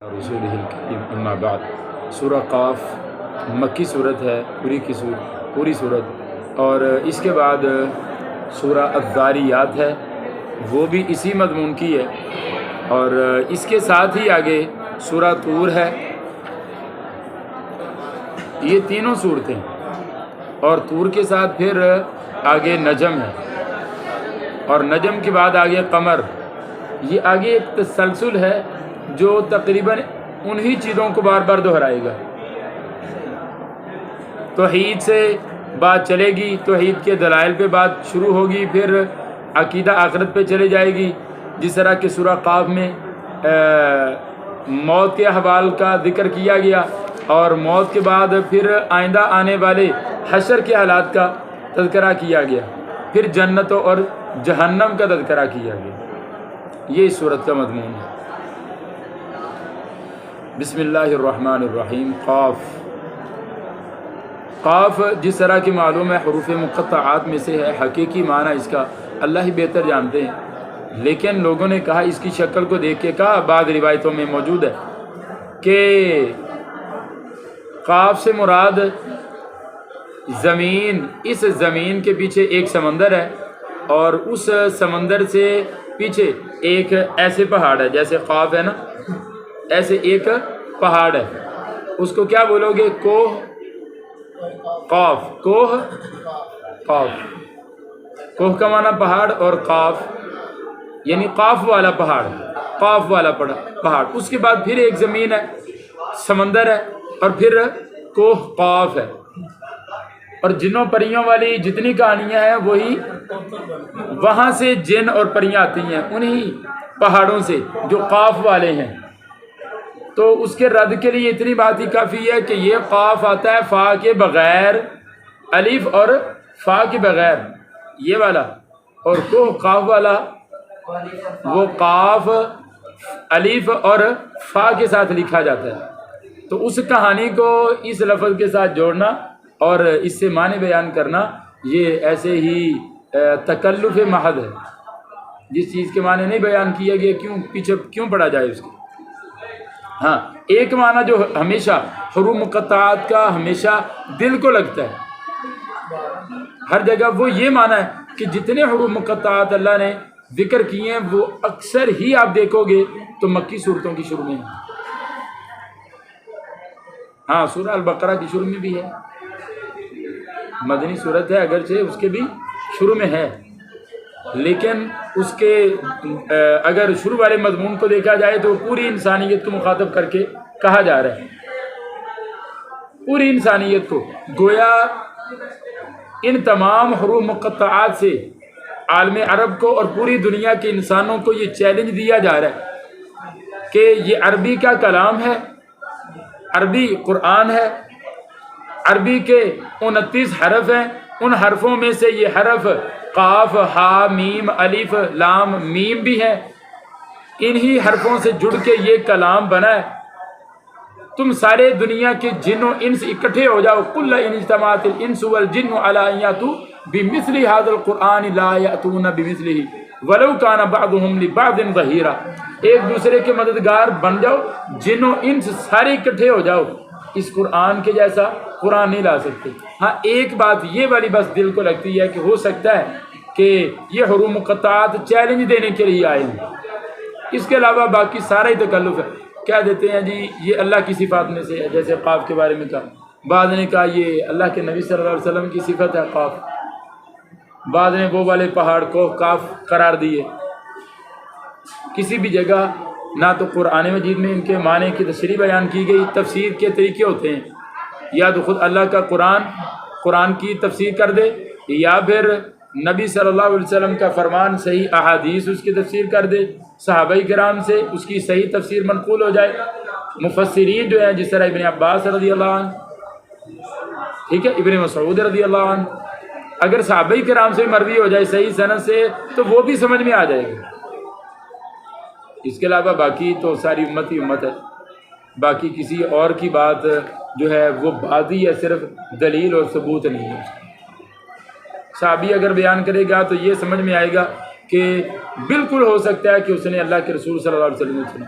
رسول الکریم اما بعد۔ سورہ قاف مکی صورت ہے، پوری صورت، اور اس کے بعد سورہ الذاریات ہے، وہ بھی اسی مضمون کی ہے، اور اس کے ساتھ ہی آگے سورہ طور ہے۔ یہ تینوں صورتیں، اور طور کے ساتھ پھر آگے نجم ہے، اور نجم کے بعد آگے قمر۔ یہ آگے ایک تسلسل ہے جو تقریباً انہی چیزوں کو بار بار دہرائے گا۔ توحید سے بات چلے گی، توحید کے دلائل پہ بات شروع ہوگی، پھر عقیدہ آخرت پہ چلے جائے گی، جس طرح کہ سورہ قاف میں موت کے احوال کا ذکر کیا گیا، اور موت کے بعد پھر آئندہ آنے والے حشر کے حالات کا تذکرہ کیا گیا، پھر جنتوں اور جہنم کا تذکرہ کیا گیا۔ یہ اس صورت کا مضمون ہے۔ بسم اللہ الرحمن الرحیم۔ قاف جس طرح کی معلوم ہے حروف مقطعات میں سے ہے، حقیقی معنی اس کا اللہ ہی بہتر جانتے ہیں، لیکن لوگوں نے کہا، اس کی شکل کو دیکھ کے کہا، بعض روایتوں میں موجود ہے کہ قاف سے مراد زمین، اس زمین کے پیچھے ایک سمندر ہے، اور اس سمندر سے پیچھے ایک ایسے پہاڑ ہے، جیسے قاف ہے نا، ایسے ایک پہاڑ ہے، اس کو کیا بولو گے؟ کوہ قاف، کوہ قاف۔ کوہ کا معنی پہاڑ، اور قاف یعنی قاف والا پہاڑ، قاف والا پہاڑ۔ اس کے بعد پھر ایک زمین ہے، سمندر ہے، اور پھر کوہ قاف ہے، اور جنوں پریوں والی جتنی کہانیاں ہیں وہی وہاں سے جن اور پریاں آتی ہیں، انہی پہاڑوں سے جو قاف والے ہیں۔ تو اس کے رد کے لیے اتنی بات ہی کافی ہے کہ یہ قاف آتا ہے فا کے بغیر، الف اور فا کے بغیر، یہ والا، اور کوہ قاف والا وہ قاف الف اور فا کے ساتھ لکھا جاتا ہے۔ تو اس کہانی کو اس لفظ کے ساتھ جوڑنا اور اس سے معنی بیان کرنا، یہ ایسے ہی تکلف محض ہے۔ جس چیز کے معنی نہیں بیان کیا گیا پیچھے کیوں پڑا جائے اس کے۔ ہاں، ایک معنی جو ہمیشہ حروف مقطعات کا ہمیشہ دل کو لگتا ہے ہر جگہ، وہ یہ معنی ہے کہ جتنے حروف مقطعات اللہ نے ذکر کیے ہیں وہ اکثر ہی آپ دیکھو گے تو مکی صورتوں کی شروع میں ہیں۔ ہاں، سورہ البقرہ کی شروع میں بھی ہے، مدنی صورت ہے اگرچہ اس کے بھی شروع میں ہے، لیکن اس کے اگر شروع والے مضمون کو دیکھا جائے تو پوری انسانیت کو مخاطب کر کے کہا جا رہا ہے، پوری انسانیت کو۔ گویا ان تمام حروف مقطعات سے عالم عرب کو اور پوری دنیا کے انسانوں کو یہ چیلنج دیا جا رہا ہے کہ یہ عربی کا کلام ہے، عربی قرآن ہے، عربی کے 29 حرف ہیں، ان حرفوں میں سے یہ حرف قاف، ہا، میم، الف، لام، میم بھی ہے، انہی حرفوں سے جڑ کے یہ کلام بنا ہے۔ تم سارے دنیا کے جن و انس اکٹھے ہو جاؤ، قل ان اجتمعت الانس والجن علی ان یاتوا بمثل هذا القرآن لا یاتون بمثلہ ولو کان بعضهم لبعض ظہیرا۔ ایک دوسرے کے مددگار بن جاؤ، جن و انس سارے اکٹھے ہو جاؤ، اس قرآن کے جیسا قرآن نہیں لا سکتے۔ ہاں، ایک بات یہ والی بس دل کو لگتی ہے کہ ہو سکتا ہے کہ یہ حروف مقطعات چیلنج دینے کے لیے آئے ہیں، اس کے علاوہ باقی سارا ہی تکلف ہے۔ کیا دیتے ہیں جی یہ اللہ کی صفات میں سے ہے، جیسے قاف کے بارے میں کہا، بعض نے کہا یہ اللہ کے نبی صلی اللہ علیہ وسلم کی صفت ہے قاف، بعض نے وہ والے پہاڑ کو قاف قرار دیے۔ کسی بھی جگہ نہ تو قرآن مجید میں ان کے معنی کی تشریح بیان کی گئی، تفسیر کے طریقے ہوتے ہیں، یا تو خود اللہ کا قرآن کی تفسیر کر دے، یا پھر نبی صلی اللہ علیہ وسلم کا فرمان، صحیح احادیث اس کی تفسیر کر دے، صحابہ کرام سے اس کی صحیح تفسیر منقول ہو جائے۔ مفسرین جو ہیں جس طرح ابن عباس رضی اللہ عنہ، ٹھیک ہے، ابن مسعود رضی اللہ عنہ، اگر صحابہ کرام سے مروی ہو جائے صحیح سند سے تو وہ بھی سمجھ میں آ جائے گا۔ اس کے علاوہ باقی تو ساری امت ہی امت ہے، باقی کسی اور کی بات جو ہے وہ بات ہی ہے، صرف دلیل اور ثبوت نہیں ہے۔ صحابی اگر بیان کرے گا تو یہ سمجھ میں آئے گا کہ بالکل ہو سکتا ہے کہ اس نے اللہ کے رسول صلی اللہ علیہ وسلم نے سنا،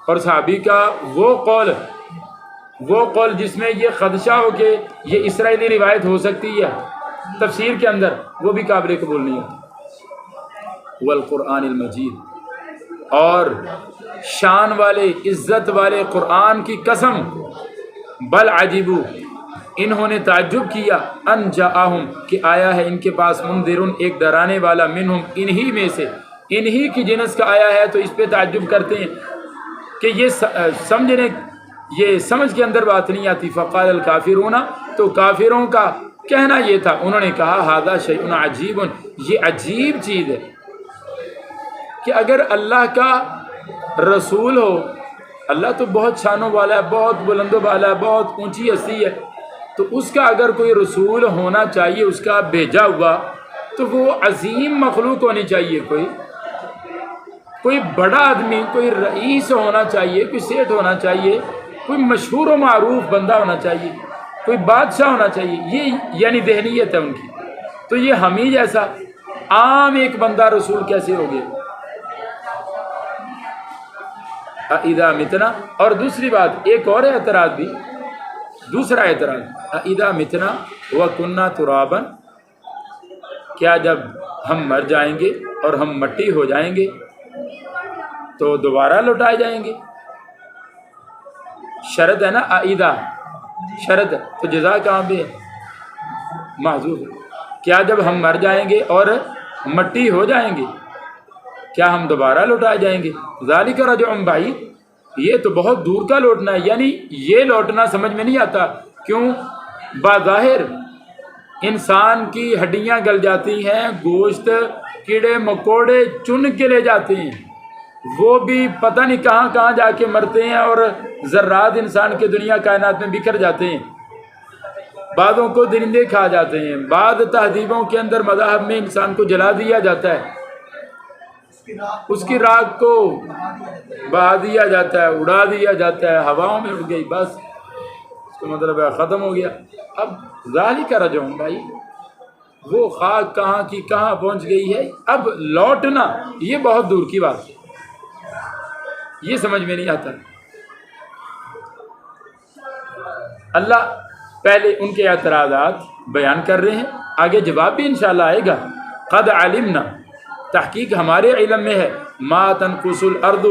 اور صحابی کا وہ قول جس میں یہ خدشہ ہو کہ یہ اسرائیلی روایت ہو سکتی ہے تفسیر کے اندر، وہ بھی قابل قبول نہیں ہے۔ والقرآن المجید، اور شان والے عزت والے قرآن کی قسم، بل عجیبو، انہوں نے تعجب کیا، ان جاءہم، کہ آیا ہے ان کے پاس، منذرن، ایک ڈرانے والا، منہم، انہی میں سے، انہی کی جنس کا آیا ہے، تو اس پہ تعجب کرتے ہیں کہ یہ سمجھ کے اندر بات نہیں آتی۔ فقال الکافرون، تو کافروں کا کہنا یہ تھا، انہوں نے کہا ھذا شیء عجیب، یہ عجیب چیز ہے کہ اگر اللہ کا رسول ہو، اللہ تو بہت شانوں والا ہے، بہت بلند و بالا ہے، بہت اونچی ہستی ہے، تو اس کا اگر کوئی رسول ہونا چاہیے، اس کا بھیجا ہوا، تو وہ عظیم مخلوق ہونی چاہیے، کوئی بڑا آدمی، کوئی رئیس ہونا چاہیے، کوئی سیٹھ ہونا چاہیے، کوئی مشہور و معروف بندہ ہونا چاہیے، کوئی بادشاہ ہونا چاہیے، یہ یعنی ذہنیت ہے ان کی۔ تو یہ ہم ہی جیسا عام ایک بندہ رسول کیسے ہو گیا؟ اذا متنا، اور دوسری بات، ایک اور اعتراض بھی، دوسرا اعتراض، اذا متنا وکنا ترابا، کیا جب ہم مر جائیں گے اور ہم مٹی ہو جائیں گے تو دوبارہ لوٹائے جائیں گے؟ شرط ہے نا، اذا شرط ہے، تو جزا کہاں پہ ہے؟ محذوف ہے۔ کیا جب ہم مر جائیں گے اور مٹی ہو جائیں گے کیا ہم دوبارہ لوٹائے جائیں گے؟ ذالک رجع بعید، یہ تو بہت دور کا لوٹنا ہے، یعنی یہ لوٹنا سمجھ میں نہیں آتا۔ کیوں؟ بظاہر انسان کی ہڈیاں گل جاتی ہیں، گوشت کیڑے مکوڑے چن کے لے جاتے ہیں، وہ بھی پتہ نہیں کہاں کہاں جا کے مرتے ہیں، اور ذرات انسان کے دنیا کائنات میں بکھر جاتے ہیں، بعضوں کو درندے کھا جاتے ہیں، بعض تہذیبوں کے اندر مذاہب میں انسان کو جلا دیا جاتا ہے، اس کی راکھ کو بہا دیا جاتا ہے، اڑا دیا جاتا ہے، ہواؤں میں اڑ گئی، بس اس کا مطلب ہے ختم ہو گیا۔ اب ذالک رجع بھائی، وہ خاک کہاں کی کہاں پہنچ گئی ہے، اب لوٹنا یہ بہت دور کی بات ہے، یہ سمجھ میں نہیں آتا۔ اللہ پہلے ان کے اعتراضات بیان کر رہے ہیں، آگے جواب بھی انشاءاللہ آئے گا۔ قد علمنا، تحقیق ہمارے علم میں ہے، ما تنقص الارض،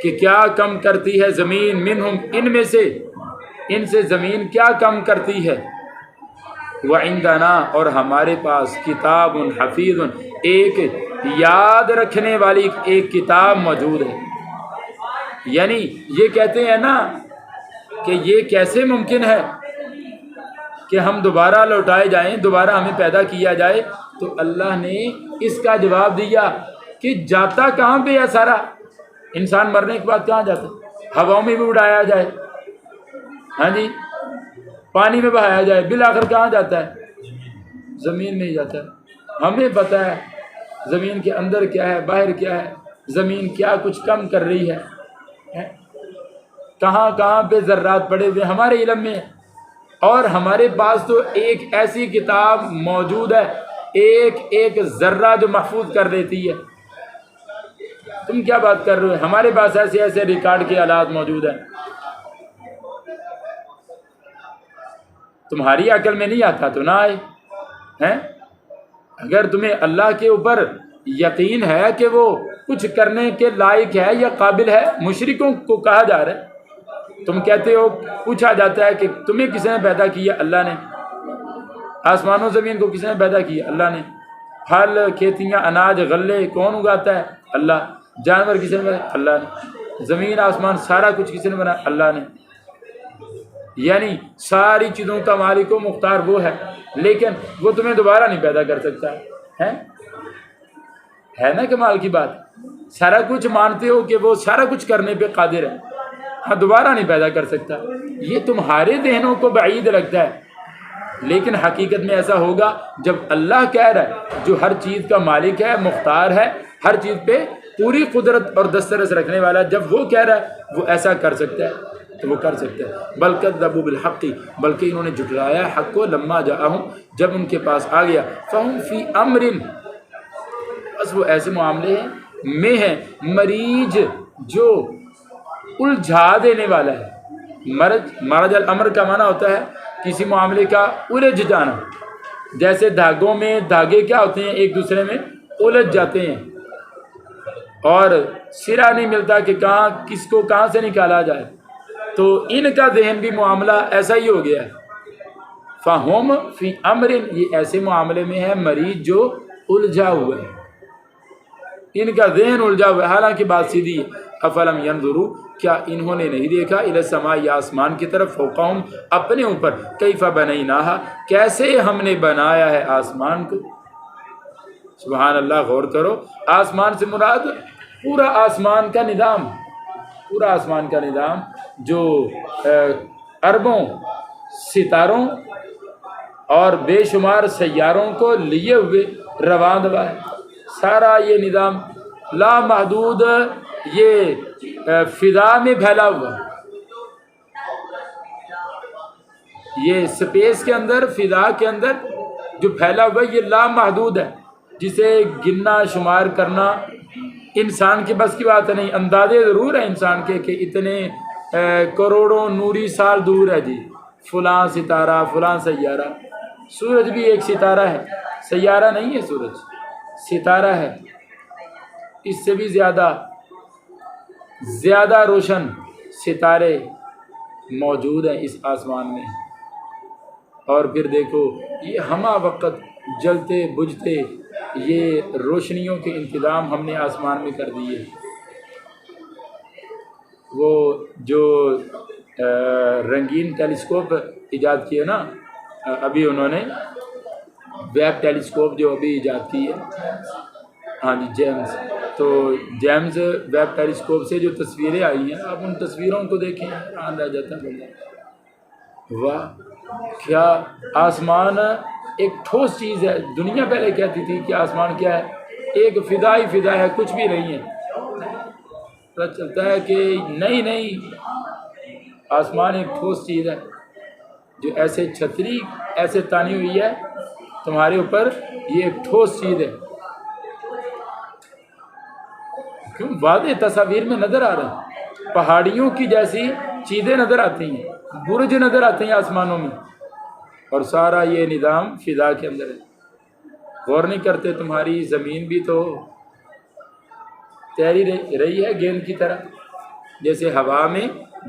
کہ کیا کم کرتی ہے زمین، منہم، ان میں سے، ان سے زمین کیا کم کرتی ہے، وعندنا، اور ہمارے پاس، کتاب حفیظ، ایک یاد رکھنے والی ایک کتاب موجود ہے۔ یعنی یہ کہتے ہیں نا کہ یہ کیسے ممکن ہے کہ ہم دوبارہ لوٹائے جائیں، دوبارہ ہمیں پیدا کیا جائے، تو اللہ نے اس کا جواب دیا کہ جاتا کہاں پہ ہے سارا، انسان مرنے کے بعد کہاں جاتا ہے؟ ہواؤں میں بھی اڑایا جائے، ہاں جی، پانی میں بہایا جائے، بالآخر کہاں جاتا ہے؟ زمین میں ہی جاتا ہے۔ ہمیں پتہ ہے زمین کے اندر کیا ہے، باہر کیا ہے، زمین کیا کچھ کم کر رہی ہے، کہاں کہاں پہ ذرات پڑے ہوئے ہمارے علم میں، اور ہمارے پاس تو ایک ایسی کتاب موجود ہے، ایک ایک ذرہ جو محفوظ کر دیتی ہے۔ تم کیا بات کر رہے ہو؟ ہمارے پاس ایسے ایسے ریکارڈ کے آلات موجود ہیں، تمہاری عقل میں نہیں آتا تو نہ آئے ہیں۔ اگر تمہیں اللہ کے اوپر یقین ہے کہ وہ کچھ کرنے کے لائق ہے یا قابل ہے، مشرکوں کو کہا جا رہا ہے، تم کہتے ہو، پوچھا جاتا ہے کہ تمہیں کس نے پیدا کیا؟ اللہ نے۔ آسمان و زمین کو کس نے پیدا کیا؟ اللہ نے۔ پھل، کھیتیاں، اناج، غلے کون اگاتا ہے؟ اللہ۔ جانور کس نے بنایا؟ اللہ نے۔ زمین آسمان سارا کچھ کس نے بنایا؟ اللہ نے۔ یعنی ساری چیزوں کا مالک و مختار وہ ہے، لیکن وہ تمہیں دوبارہ نہیں پیدا کر سکتا ہے نا کمال کی بات؟ سارا کچھ مانتے ہو کہ وہ سارا کچھ کرنے پہ قادر ہے، ہاں دوبارہ نہیں پیدا کر سکتا، یہ تمہارے ذہنوں کو بعید لگتا ہے، لیکن حقیقت میں ایسا ہوگا جب اللہ کہہ رہا ہے، جو ہر چیز کا مالک ہے، مختار ہے، ہر چیز پہ پوری قدرت اور دسترس رکھنے والا، جب وہ کہہ رہا ہے وہ ایسا کر سکتا ہے تو وہ کر سکتا ہے۔ بل کذبوا بالحق، بلکہ انہوں نے جھٹلایا حق کو، لما جاءہم، جب ان کے پاس آ گیا، فہم فی امر، بس وہ ایسے معاملے میں ہیں، مریج جو الجھا دینے والا ہے۔ مرج الامر کا معنی ہوتا ہے کسی معاملے کا الجھ جانا، جیسے دھاگوں میں دھاگے کیا ہوتے ہیں ایک دوسرے میں الجھ جاتے ہیں اور سرا نہیں ملتا کہ کہاں کس کو کہاں سے نکالا جائے، تو ان کا ذہن بھی معاملہ ایسا ہی ہو گیا ہے۔ فہم فی امر، یہ ایسے معاملے میں ہے مریض جو الجھا ہوا ہے، ان کا ذہن الجھا ہوا ہے، حالانکہ بات سیدھی ہے۔ افلم ینظروا، کیا انہوں نے نہیں دیکھا الی السماء، آسمان کی طرف، فوقہم اپنے اوپر، کیف بنیناہا، کیسے ہم نے بنایا ہے آسمان کو۔ سبحان اللہ، غور کرو، آسمان سے مراد پورا آسمان کا نظام، پورا آسمان کا نظام جو اربوں ستاروں اور بے شمار سیاروں کو لیے ہوئے رواں دوا ہے، سارا یہ نظام لا محدود، یہ فضا میں پھیلا ہوا ہے، یہ سپیس کے اندر، فضا کے اندر جو پھیلا ہوا ہے یہ لا محدود ہے، جسے گننا شمار کرنا انسان کے بس کی بات نہیں۔ اندازے ضرور ہے انسان کے کہ اتنے کروڑوں نوری سال دور ہے جی فلاں ستارہ فلاں سیارہ، سورج بھی ایک ستارہ ہے، سیارہ نہیں ہے سورج، ستارہ ہے، اس سے بھی زیادہ روشن ستارے موجود ہیں اس آسمان میں۔ اور پھر دیکھو یہ ہمہ وقت جلتے بجھتے یہ روشنیوں کے انتظام ہم نے آسمان میں کر دیے۔ وہ جو رنگین ٹیلیسکوپ ایجاد کیے نا ابھی انہوں نے، ویب ٹیلیسکوپ جو ابھی ایجاد کی ہے، ہاں جی جیمز، تو جیمز ویب ٹیلیسکوپ سے جو تصویریں آئی ہیں آپ ان تصویروں کو دیکھیں، حیران رہ جاتا ہے بندہ، واہ کیا آسمان ایک ٹھوس چیز ہے۔ دنیا پہلے کہتی تھی کہ آسمان کیا ہے، ایک فضا ہی فضا ہے، کچھ بھی نہیں ہے، پتہ چلتا ہے کہ نہیں آسمان ایک ٹھوس چیز ہے جو ایسے چھتری ایسے تانی ہوئی ہے تمہارے اوپر، یہ ایک ٹھوس چیز ہے، کیوں واضح تصاویر میں نظر آ رہا ہے، پہاڑیوں کی جیسی چیزیں نظر آتی ہیں، برج نظر آتے ہیں آسمانوں میں، اور سارا یہ نظام فضا کے اندر ہے۔ غور نہیں کرتے، تمہاری زمین بھی تو تیری رہی ہے گیند کی طرح، جیسے ہوا میں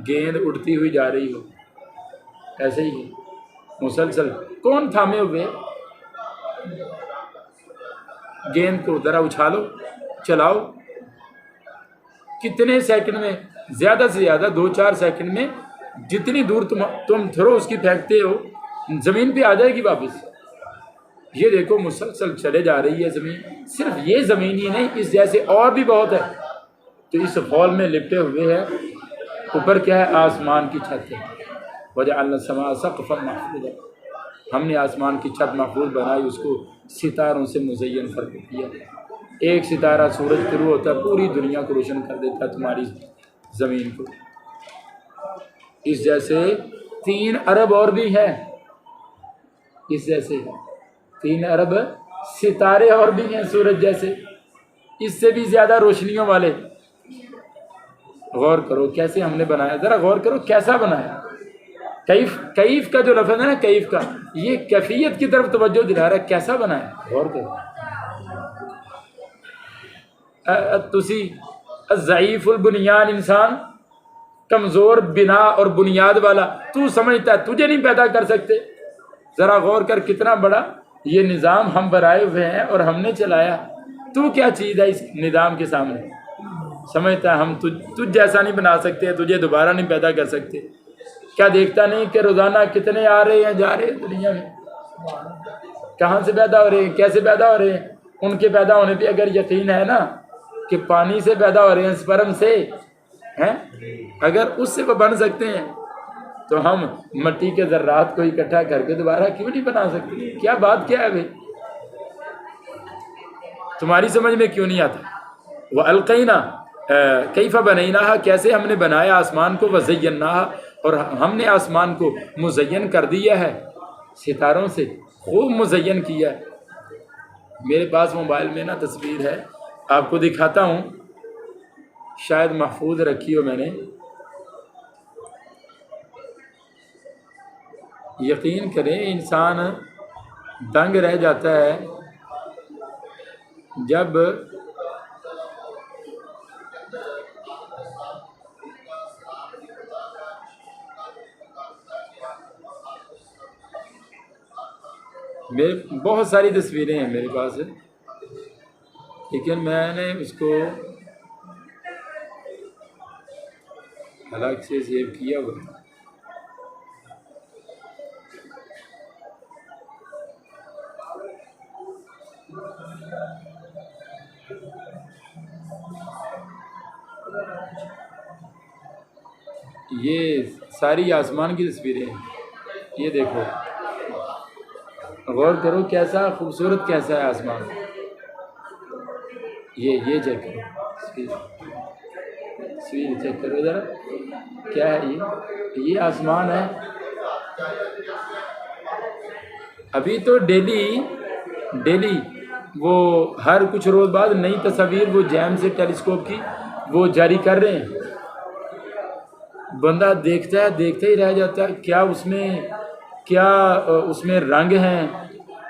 گیند اڑتی ہوئی جا رہی ہو، ایسے ہی ہے مسلسل، کون تھامے ہوئے گیند کو، ذرا اچھالو چلاؤ، کتنے سیکنڈ میں، زیادہ سے زیادہ 2-4 سیکنڈ میں جتنی دور تم تھرو اس کی پھینکتے ہو زمین پہ آ جائے گی واپس۔ یہ دیکھو مسلسل چلے جا رہی ہے زمین، صرف یہ زمین ہی نہیں، اس جیسے اور بھی بہت ہے، تو اس فال میں لپٹے ہوئے ہیں، اوپر کیا ہے، آسمان کی چھت ہے، وَجَعَلْنَا السَّمَاءَ سَقْفًا مَحْفُوظًا، ہم نے آسمان کی چھت محفوظ بنائی، اس کو ستاروں سے مزین فرق کیا، ایک ستارہ سورج شروع ہوتا ہے پوری دنیا کو روشن کر دیتا ہے، تمہاری زمین کو، اس جیسے 3 ارب اور بھی ہیں، اس جیسے 3 ارب ستارے اور بھی ہیں سورج جیسے، اس سے بھی زیادہ روشنیوں والے۔ غور کرو کیسے ہم نے بنایا، ذرا غور کرو کیسا بنایا۔ کیف کا جو لفظ ہے نا، کیف کا، یہ کیفیت کی طرف توجہ دلا رہا ہے، کیسا بنایا، غور کرو۔ تسی ضعیف البنیان، انسان کمزور بنا اور بنیاد والا، تو سمجھتا ہے تجھے نہیں پیدا کر سکتے، ذرا غور کر کتنا بڑا یہ نظام ہم بنائے ہوئے ہیں اور ہم نے چلایا، تو کیا چیز ہے اس نظام کے سامنے، سمجھتا ہے ہم تجھ جیسا نہیں بنا سکتے، تجھے دوبارہ نہیں پیدا کر سکتے، کیا دیکھتا نہیں کہ روزانہ کتنے آ رہے ہیں جا رہے ہیں دنیا میں، کہاں سے پیدا ہو رہے ہیں، کیسے پیدا ہو رہے ہیں، ان کے پیدا ہونے پہ اگر یقین ہے نا کہ پانی سے پیدا ہو رہے ہیں، سپرم سے ہیں، اگر اس سے وہ بن سکتے ہیں تو ہم مٹی کے ذرات کو اکٹھا کر کے دوبارہ کیوں نہیں بنا سکتے؟ کیا بات کیا ہے بھائی، تمہاری سمجھ میں کیوں نہیں آتا؟ وَأَلْقَيْنَا كَيْفَ بَنَيْنَاهَا، کیسے ہم نے بنایا آسمان کو، وَزَيَّنَّاهَا، اور ہم نے آسمان کو مزین کر دیا ہے ستاروں سے، خوب مزین کیا ہے۔ میرے پاس موبائل میں نا تصویر ہے، آپ کو دکھاتا ہوں، شاید محفوظ رکھی ہو میں نے، یقین کریں انسان دنگ رہ جاتا ہے جب بہت ساری تصویریں ہیں میرے پاس، لیکن میں نے اس کو الگ سے سیو کیا ہوا ہے۔ یہ ساری آسمان کی تصویریں ہیں، یہ دیکھو، غور کرو کیسا خوبصورت کیسا ہے آسمان۔ یہ چیک کرو، تصویر چیک کرو ذرا، کیا ہے یہ آسمان ہے۔ ابھی تو ڈیلی وہ ہر کچھ روز بعد نئی تصاویر وہ جیمز ٹیلیسکوپ کی وہ جاری کر رہے ہیں۔ بندہ دیکھتا ہی رہ جاتا ہے، کیا اس میں رنگ ہیں،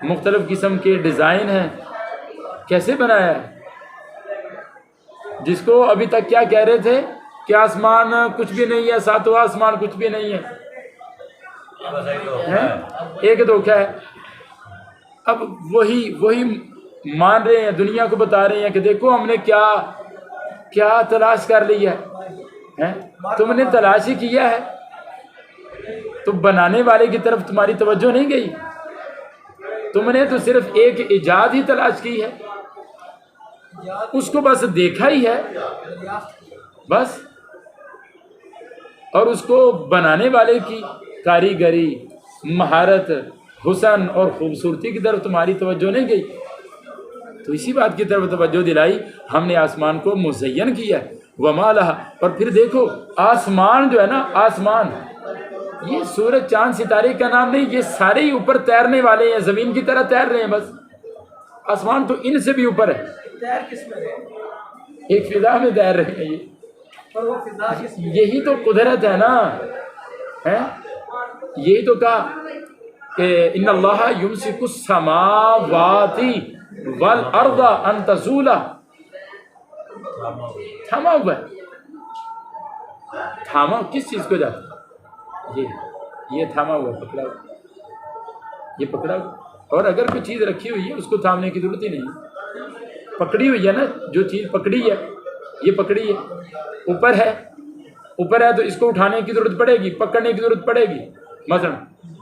مختلف قسم کے ڈیزائن ہیں، کیسے بنایا ہے۔ جس کو ابھی تک کیا کہہ رہے تھے کہ آسمان کچھ بھی نہیں ہے، ساتواں آسمان کچھ بھی نہیں ہے، ایک دھوکہ ہے۔ اب وہی مان رہے ہیں، دنیا کو بتا رہے ہیں کہ دیکھو ہم نے کیا تلاش کر لی ہے، تم نے تلاش ہی کیا ہے، تو بنانے والے کی طرف تمہاری توجہ نہیں گئی، تم نے تو صرف ایک ایجاد ہی تلاش کی ہے، اس کو بس دیکھا ہی ہے بس، اور اس کو بنانے والے کی کاریگری، مہارت، حسن اور خوبصورتی کی طرف تمہاری توجہ نہیں گئی، تو اسی بات کی طرف توجہ دلائی، ہم نے آسمان کو مزین کیا وما لہا۔ اور پھر دیکھو آسمان جو ہے نا، آسمان یہ سورج چاند ستارے کا نام نہیں، یہ سارے ہی اوپر تیرنے والے ہیں، زمین کی طرح تیر رہے ہیں بس، آسمان تو ان سے بھی اوپر ہے، ایک فضا میں تیر رہے ہیں۔ یہی تو قدرت ہے نا، یہی تو کہا کہ ان اللہ یمسک السماوات والارض ان تزولا، تھاما ہوا ہے، تھاما کس چیز کو جاتا ہے، یہ تھاما ہوا، پکڑا ہوا، یہ پکڑا ہوا، اور اگر کوئی چیز رکھی ہوئی ہے اس کو تھامنے کی ضرورت ہی نہیں، پکڑی ہوئی ہے نا، جو چیز پکڑی ہے یہ پکڑی ہے، اوپر ہے تو اس کو اٹھانے کی ضرورت پڑے گی، پکڑنے کی ضرورت پڑے گی۔ مثلا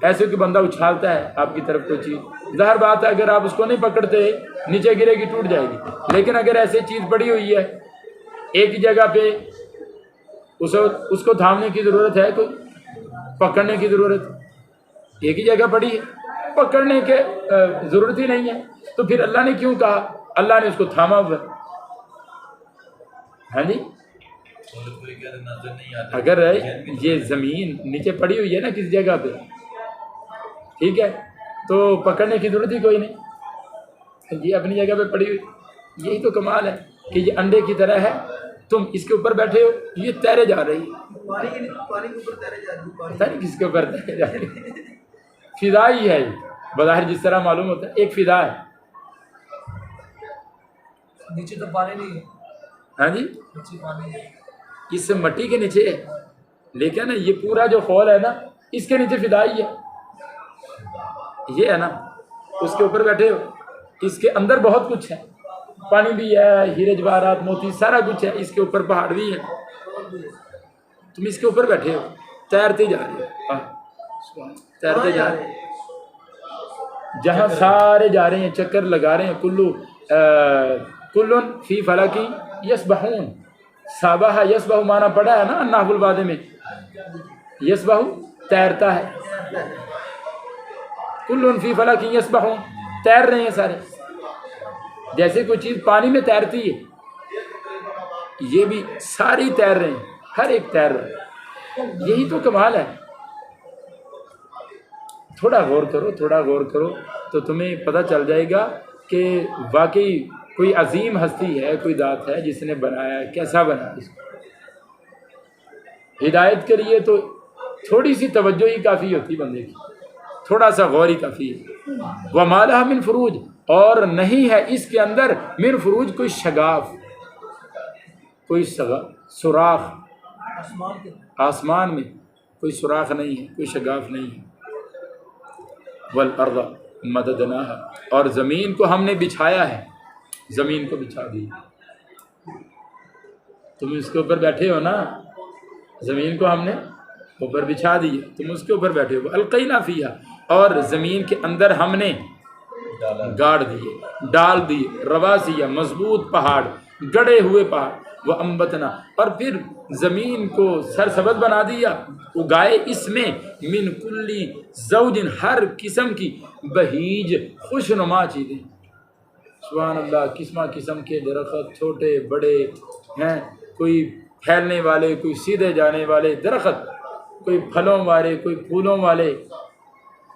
ایسے کہ بندہ اچھالتا ہے آپ کی طرف کوئی چیز، ظاہر بات ہے اگر آپ اس کو نہیں پکڑتے نیچے گرے گی، ٹوٹ جائے گی، لیکن اگر ایسی چیز پڑی ہوئی ہے ایک جگہ پہ، اس کو تھامنے کی ضرورت ہے، کوئی پکڑنے کی ضرورت، ایک ہی جگہ پڑی ہے، پکڑنے کی ضرورت ہی نہیں ہے، تو پھر اللہ نے کیوں کہا، اللہ نے اس کو تھاما ہوا ہے۔ ہاں جی، اگر یہ زمین نیچے پڑی ہوئی ہے نا کسی جگہ پہ، ٹھیک ہے، تو پکڑنے کی ضرورت ہی کوئی نہیں، یہ اپنی جگہ پہ پڑی ہوئی، یہی تو کمال ہے کہ یہ انڈے کی طرح ہے، تم اس کے اوپر بیٹھے ہو، یہ تیرے جا رہی ہے، پتہ نہیں کس کے اوپر تیرے جا رہی ہے، فضا ہی ہے یہ، بظاہر جس طرح معلوم ہوتا ہے ایک فضا ہے، نیچے تو پانی نہیں ہے، ہاں جی، نیچے پانی ہے، اس مٹی کے نیچے ہے، لیکن یہ پورا جو خول ہے نا اس کے نیچے فضا ہی ہے، یہ ہے نا، اس کے اوپر بیٹھے ہو، اس کے اندر بہت کچھ ہے، پانی بھی ہے، ہیرے جواہرات موتی سارا کچھ ہے، اس کے اوپر پہاڑ بھی ہے، تم اس کے اوپر بیٹھے ہو، تیرتے جا رہے ہو، تیرتے جا رہے ہیں، جہاں سارے جا رہے ہیں، چکر لگا رہے ہیں، کلن فی فلکی یسبحون، سابہ یسبح معنی پڑا ہے نا نحو الوادع میں، یسبح تیرتا ہے، کلن فی فلک یسبحون، تیر رہے ہیں سارے، جیسے کوئی چیز پانی میں تیرتی ہے یہ بھی سارے تیر رہے ہیں، ہر ایک تیر رہا ہے، یہی تو کمال ہے۔ تھوڑا غور کرو تو تمہیں پتہ چل جائے گا کہ واقعی کوئی عظیم ہستی ہے، کوئی ذات ہے جس نے بنایا ہے، کیسا بنایا اس کو۔ ہدایت کے لیے تو تھوڑی سی توجہ ہی کافی ہوتی بندے کی، تھوڑا سا غوری کافی ہے. وما لها من فروج، اور نہیں ہے اس کے اندر من فروج کوئی شگاف، کوئی سوراخ، آسمان کے آسمان میں کوئی سوراخ نہیں ہے، کوئی شگاف نہیں ہے. والارض مددناها، اور زمین کو ہم نے بچھایا ہے، زمین کو بچھا دی. تم اس کے اوپر بیٹھے ہو نا، زمین کو ہم نے اوپر بچھا دی، تم اس کے اوپر بیٹھے ہو. القینا فیہا، اور زمین کے اندر ہم نے گاڑ دیے، ڈال دیے، رواسیہ مضبوط پہاڑ، گڑے ہوئے پہاڑ. وہ انبتنا، اور پھر زمین کو سرسبز بنا دیا، اگائے اس میں من کلی زوج، ہر قسم کی بہیج خوشنما چیزیں. سبحان اللہ، قسم قسم کے درخت، چھوٹے بڑے ہیں، کوئی پھیلنے والے، کوئی سیدھے جانے والے درخت، کوئی پھلوں والے، کوئی پھولوں والے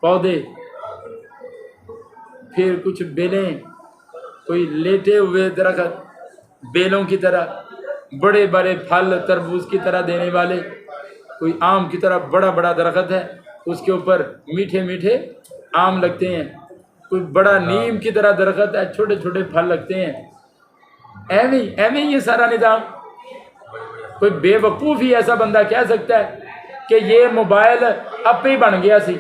پودے، پھر کچھ بیلیں، کوئی لیٹے ہوئے درخت بیلوں کی طرح، بڑے بڑے پھل تربوز کی طرح دینے والے، کوئی آم کی طرح بڑا بڑا درخت ہے، اس کے اوپر میٹھے میٹھے آم لگتے ہیں. کوئی بڑا نیم کی طرح درخت ہے، چھوٹے چھوٹے پھل لگتے ہیں. ایویں یہ سارا نظام. کوئی بے وقوف ہی ایسا بندہ کہہ سکتا ہے کہ یہ موبائل آپ ہی بن گیا سی.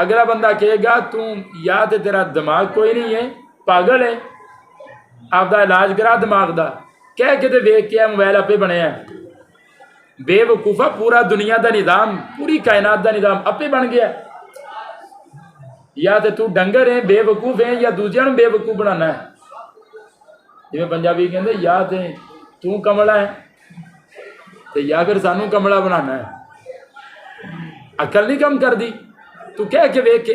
اگلا بندہ کہے گا تم یا تے تیرا دماغ کوئی نہیں ہے، پاگل ہے، آپ دا علاج کرا دماغ دا. کہہ کے تے ویکھ کے موبائل آپ ہی بنے ہیں. بے وقوفا، پورا دنیا دا نظام، پوری کائنات دا نظام آپ ہی بن گیا. یا تے تو ڈنگر ہیں، بے وقوف ہیں، یا دوسرے نوں بے وقوف بنانا ہے. جی پنجابی کہندے یا تے تو کملا ہے تے یا پھر سانو کملا بنانا ہے. عقل نہیں کم کر دی. تو کہہ کے ویکھ کے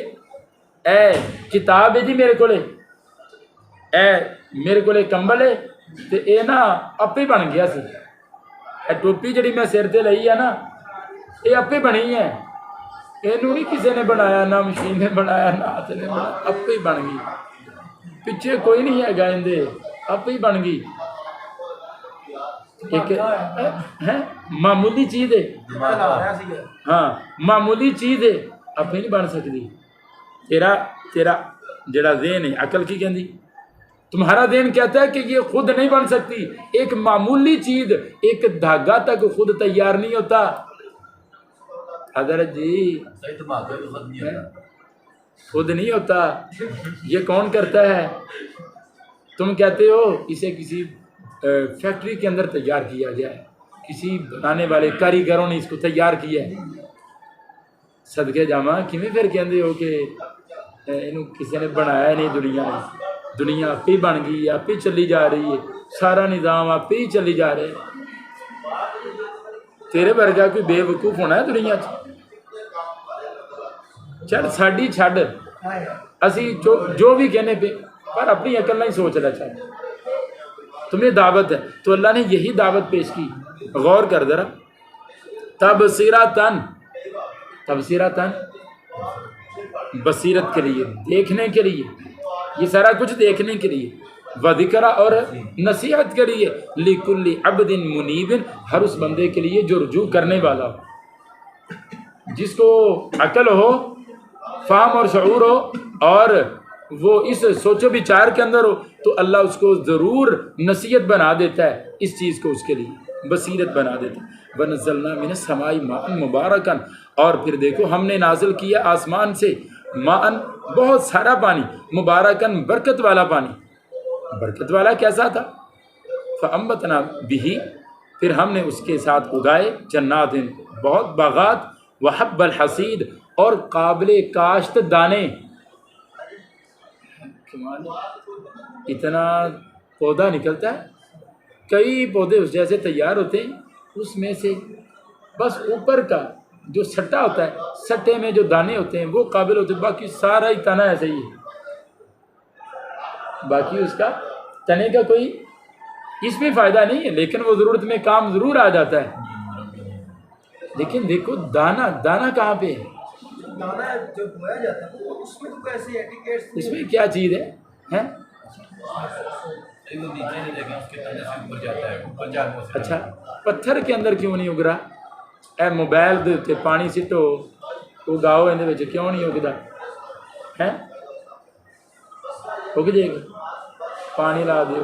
اے کتاب ہے جی میرے کولے، اے میرے کولے کمبل ہے تے اے نا آپ ہی بن گیا سی. اے ٹوپی جڑی میں سر تے لئی ہے نا، اے آپ ہی بنی ہے، اینوں نہیں کسی نے بنایا، نہ مشین نے بنایا، نہ ہاتھ نے بنایا، آپ ہی بن گئی. پیچھے کوئی نہیں ہے گائندے، آپ ہی بن گئی. ایک معمولی چیز ہے، ہاں معمولی چیز ہے، آپ ہی نہیں بن سکتی. تیرا جڑا ذہن ہے، عقل کی کہندی، تمہارا ذہن کہتا ہے کہ یہ خود نہیں بن سکتی. ایک معمولی چیز، ایک دھاگا تک خود تیار نہیں ہوتا. حضرت جی خود نہیں ہوتا، یہ کون کرتا ہے؟ تم کہتے ہو اسے کسی فیکٹری کے اندر تیار کیا جائے، کسی بنانے والے کاریگروں نے اس کو تیار کیا ہے. صدقے جاواں کیویں پھر کہندے ہو کہ اینوں کسی نے بنایا نہیں، دنیا نے، دنیا آپ ہی بن گئی، آپ ہی چلی جا رہی ہے، سارا نظام آپ ہی چلی جا رہے ہیں. تیرے ورگا کوئی بے وقوف ہونا ہے دنیا چ؟ چل ساڈی چھڈ، اسی جو بھی کہنے پہ، پر اپنی عقل نہیں سوچنا چاہتے. تمہیں دعوت ہے تو اللہ نے یہی دعوت پیش کی. غور کر ذرا. تبصرۃً، تبصرۃً بصیرت کے لیے، دیکھنے کے لیے، یہ سارا کچھ دیکھنے کے لیے. وذکر، اور نصیحت کے لیے. لکل عبد منیب، ہر اس بندے کے لیے جو رجوع کرنے والا ہو، جس کو عقل ہو، فہم اور شعور ہو، اور وہ اس سوچ و بچار کے اندر ہو، تو اللہ اس کو ضرور نصیحت بنا دیتا ہے اس چیز کو، اس کے لیے بصیرت بنا دیتا ہے. وَنَزَّلْنَا مِنَ السَّمَاءِ مَاءً مُبَارَكًا، اور پھر دیکھو ہم نے نازل کیا آسمان سے ماءً، بہت سارا پانی، مبارکاً، برکت والا پانی. برکت والا کیسا تھا؟ فَأَنبَتْنَا بِهِ، پھر ہم نے اس کے ساتھ اگائے جنات، بہت باغات، وَحَبَّ الْحَصِيدِ، اور قابل کاشت دانے. اتنا پودا نکلتا ہے، کئی پودے اس جیسے تیار ہوتے ہیں، اس میں سے بس اوپر کا جو سٹا ہوتا ہے، سٹے میں جو دانے ہوتے ہیں وہ قابل ہوتے ہیں، باقی سارا ہی تنا ایسے ہی ہے. باقی اس کا تنے کا کوئی اس میں فائدہ نہیں ہے، لیکن وہ ضرورت میں کام ضرور آ جاتا ہے. لیکن دیکھو دانا کہاں پہ ہے؟ دانا جو بویا جاتا ہے اس میں تو کیسے ایٹیکیٹس، اس میں کیا چیز ہے؟ اچھا پتھر کے اندر کیوں نہیں اگ رہا؟ اے موبائل دے تے پانی سٹو، ਉਗਾਓ ਇਹਦੇ ਵਿੱਚ, ਕਿਉਂ ਨਹੀਂ ਉਗਦਾ ਹੈ? ਉਗ ਜਾਏਗਾ, ਪਾਣੀ ਲਾ ਦਿਓ,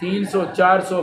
300, 400,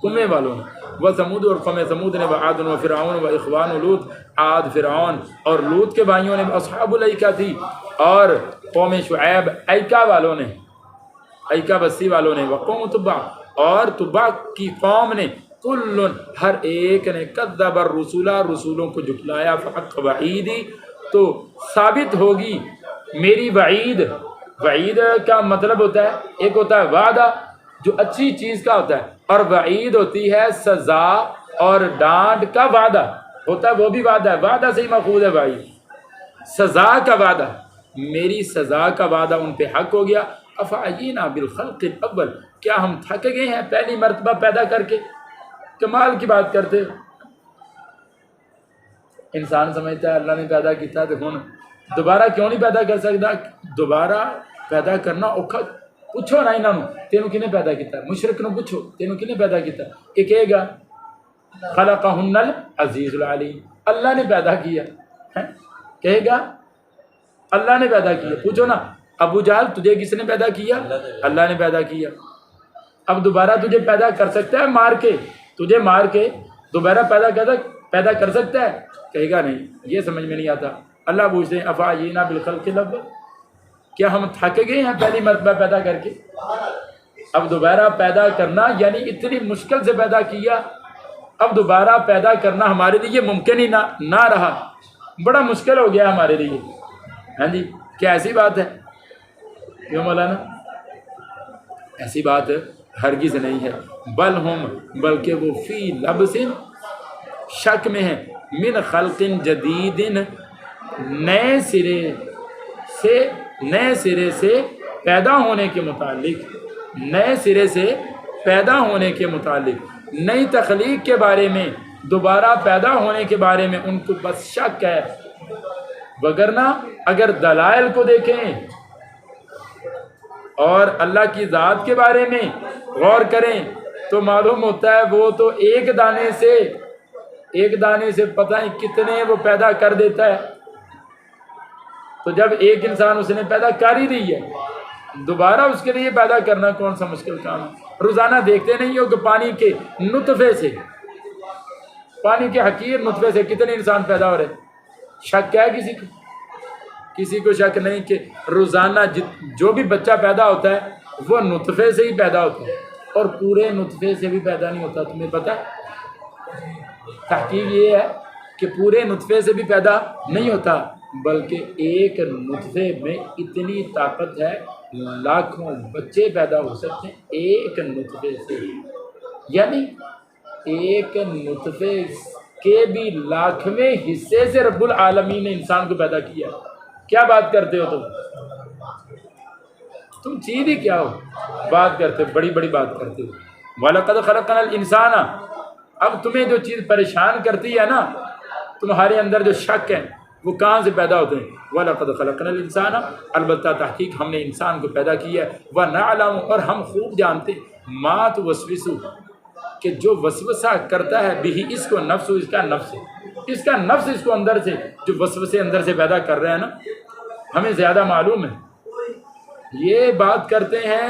قومیں والوں نے، وہ سمود اور قوم سمود نے، وہ عاد و فرعون و اخوان لوط، عاد فرعون اور لوط کے بھائیوں نے، اصحاب الایکہ تھی، اور قوم شعیب ایکا والوں نے، ایکا بستی والوں نے، وہ قوم تبع اور تبع کی قوم نے، کل ہر ایک نے، کذب الرسول رسولوں کو جھٹلایا، فحق وعیدی تو ثابت ہوگی میری وعید۔ وعید کا مطلب ہوتا ہے، ایک ہوتا ہے وعدہ جو اچھی چیز کا ہوتا ہے، اور وعید ہوتی ہے سزا اور ڈانٹ کا وعدہ ہوتا ہے، وہ بھی وعدہ ہے، وعدہ سے ہی ماخوذ ہے وعید، سزا کا وعدہ، میری سزا کا وعدہ ان پہ حق ہو گیا۔ افعینا بالخلق الاول، کیا ہم تھک گئے ہیں پہلی مرتبہ پیدا کر کے؟ کمال کی بات کرتے، انسان سمجھتا ہے اللہ نے پیدا کیا تو ہن دوبارہ کیوں نہیں پیدا کر سکتا؟ دوبارہ پیدا کرنا اوکھا، پوچھو نا انہوں نے تینوں کنے پیدا کیتا، مشرک نو پوچھو تینوں کنے پیدا کیتا، کہ کہے گا خلقہن العزیز العلیم، اللہ نے پیدا کیا، کہے گا اللہ نے پیدا کیا۔ پوچھو نا ابو جہل تجھے کس نے پیدا کیا؟ اللہ نے پیدا کیا۔ اب دوبارہ تجھے پیدا کر سکتا ہے مار کے؟ تجھے مار کے دوبارہ پیدا کر سکتا ہے؟ کہے گا نہیں، یہ سمجھ میں نہیں آتا۔ اللہ پوچھتے ہیں افعینا بالخلق الاول، کیا ہم تھک گئے ہیں پہلی مرتبہ پیدا کر کے؟ اب دوبارہ پیدا کرنا یعنی اتنی مشکل سے پیدا کیا، اب دوبارہ پیدا کرنا ہمارے لیے ممکن ہی نہ رہا، بڑا مشکل ہو گیا ہمارے لیے۔ ہاں جی، کیا ایسی بات ہے؟ کیوں مولانا؟ ایسی بات ہرگز نہیں ہے، بلکہ وہ فی لبس شک میں ہے، من خلق جدید نئے سرے سے پیدا ہونے کے متعلق، نئے سرے سے پیدا ہونے کے متعلق، نئی تخلیق کے بارے میں، دوبارہ پیدا ہونے کے بارے میں ان کو بس شک ہے، وگرنہ اگر دلائل کو دیکھیں اور اللہ کی ذات کے بارے میں غور کریں تو معلوم ہوتا ہے وہ تو ایک دانے سے پتہ نہیں کتنے وہ پیدا کر دیتا ہے۔ تو جب ایک انسان اس نے پیدا کر ہی دی ہے، دوبارہ اس کے لیے پیدا کرنا کون سا مشکل کام ہے؟ روزانہ دیکھتے نہیں ہو کہ پانی کے نطفے سے، پانی کے حقیر نطفے سے کتنے انسان پیدا ہو رہے؟ شک ہے کسی کو شک نہیں کہ روزانہ جو بھی بچہ پیدا ہوتا ہے وہ نطفے سے ہی پیدا ہوتا ہے، اور پورے نطفے سے بھی پیدا نہیں ہوتا۔ تمہیں پتہ ہے تحقیق یہ ہے کہ پورے نطفے سے بھی پیدا نہیں ہوتا، بلکہ ایک نطفے میں اتنی طاقت ہے، لاکھوں بچے پیدا ہو سکتے ہیں ایک نطفے سے، یعنی ایک نطفے کے بھی لاکھویں حصے سے رب العالمین نے انسان کو پیدا کیا۔ کیا بات کرتے ہو تم چیز ہی کیا ہو، بات کرتے ہو، بڑی بڑی بات کرتے ہو۔ وَلَقَدْ خَلَقْنَا الْإِنسَانَ، اب تمہیں جو چیز پریشان کرتی ہے نا، تمہارے اندر جو شک ہے وہ کہاں سے پیدا ہوتے ہیں؟ وَلَقَدْ خَلَقْنَا الْإِنسَانَ، البتہ تحقیق ہم نے انسان کو پیدا کیا ہے، وَنَعْلَمُ، اور ہم خوب جانتے مَا تُوَسْوِسُ، کہ جو وسوسہ کرتا ہے بھی اس کو نفس، اس کا نفس اس کو اندر سے جو وسوسے اندر سے پیدا کر رہے ہیں نا، ہمیں زیادہ معلوم ہے۔ یہ بات کرتے ہیں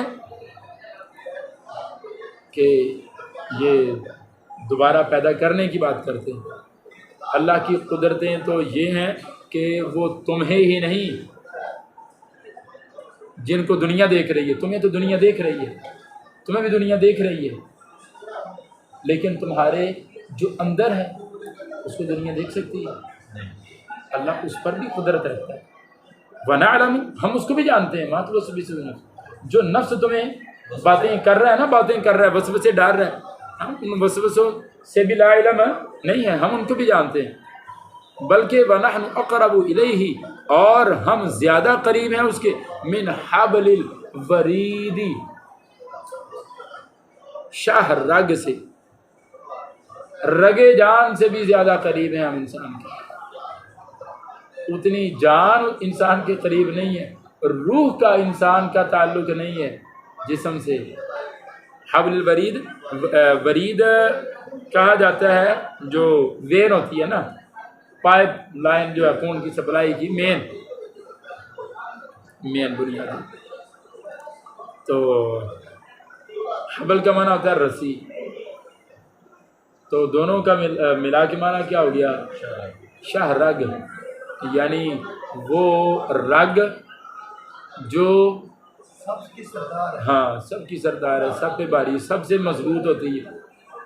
کہ یہ دوبارہ پیدا کرنے کی بات کرتے ہیں۔ اللہ کی قدرتیں تو یہ ہیں کہ وہ تمہیں ہی نہیں، جن کو دنیا دیکھ رہی ہے، تمہیں تو دنیا دیکھ رہی ہے، تمہیں بھی دنیا دیکھ رہی ہے، لیکن تمہارے جو اندر ہے اس کو دنیا دیکھ سکتی ہے؟ اللہ اس پر بھی قدرت رکھتا ہے۔ وَنَعْلَمُ، ہم اس کو بھی جانتے ہیں، مات وسوسہ نفس، جو نفس تمہیں باتیں کر رہا ہے نا، باتیں کر رہا ہے، وسوسے ڈال رہا ہے، ہم ان وسوسوں سے بھی لا علم نہیں ہے، ہم ان کو بھی جانتے ہیں۔ بلکہ وَنَحْنُ أَقْرَبُ إِلَيْهِ، اور ہم زیادہ قریب ہیں اس کے، مِنْ حَبْلِ الْوَرِيدِ، شاہ رگ سے، رگے جان سے بھی زیادہ قریب ہیں ہم انسان کے، اتنی جان انسان کے قریب نہیں ہے، روح کا انسان کا تعلق نہیں ہے جسم سے۔ حبل الورید، ورید کہا جاتا ہے جو وین ہوتی ہے نا، پائپ لائن جو ہے خون کی سپلائی کی مین بنیادی، تو حبل کا معنی ہوتا ہے رسی، تو دونوں کا ملا کے معنی کیا ہو گیا؟ شاہ رگ، یعنی وہ رگ جو سب کی سردار ہے. ہاں سب کی سردار ہے، سب پہ باری، سب سے مضبوط ہوتی ہے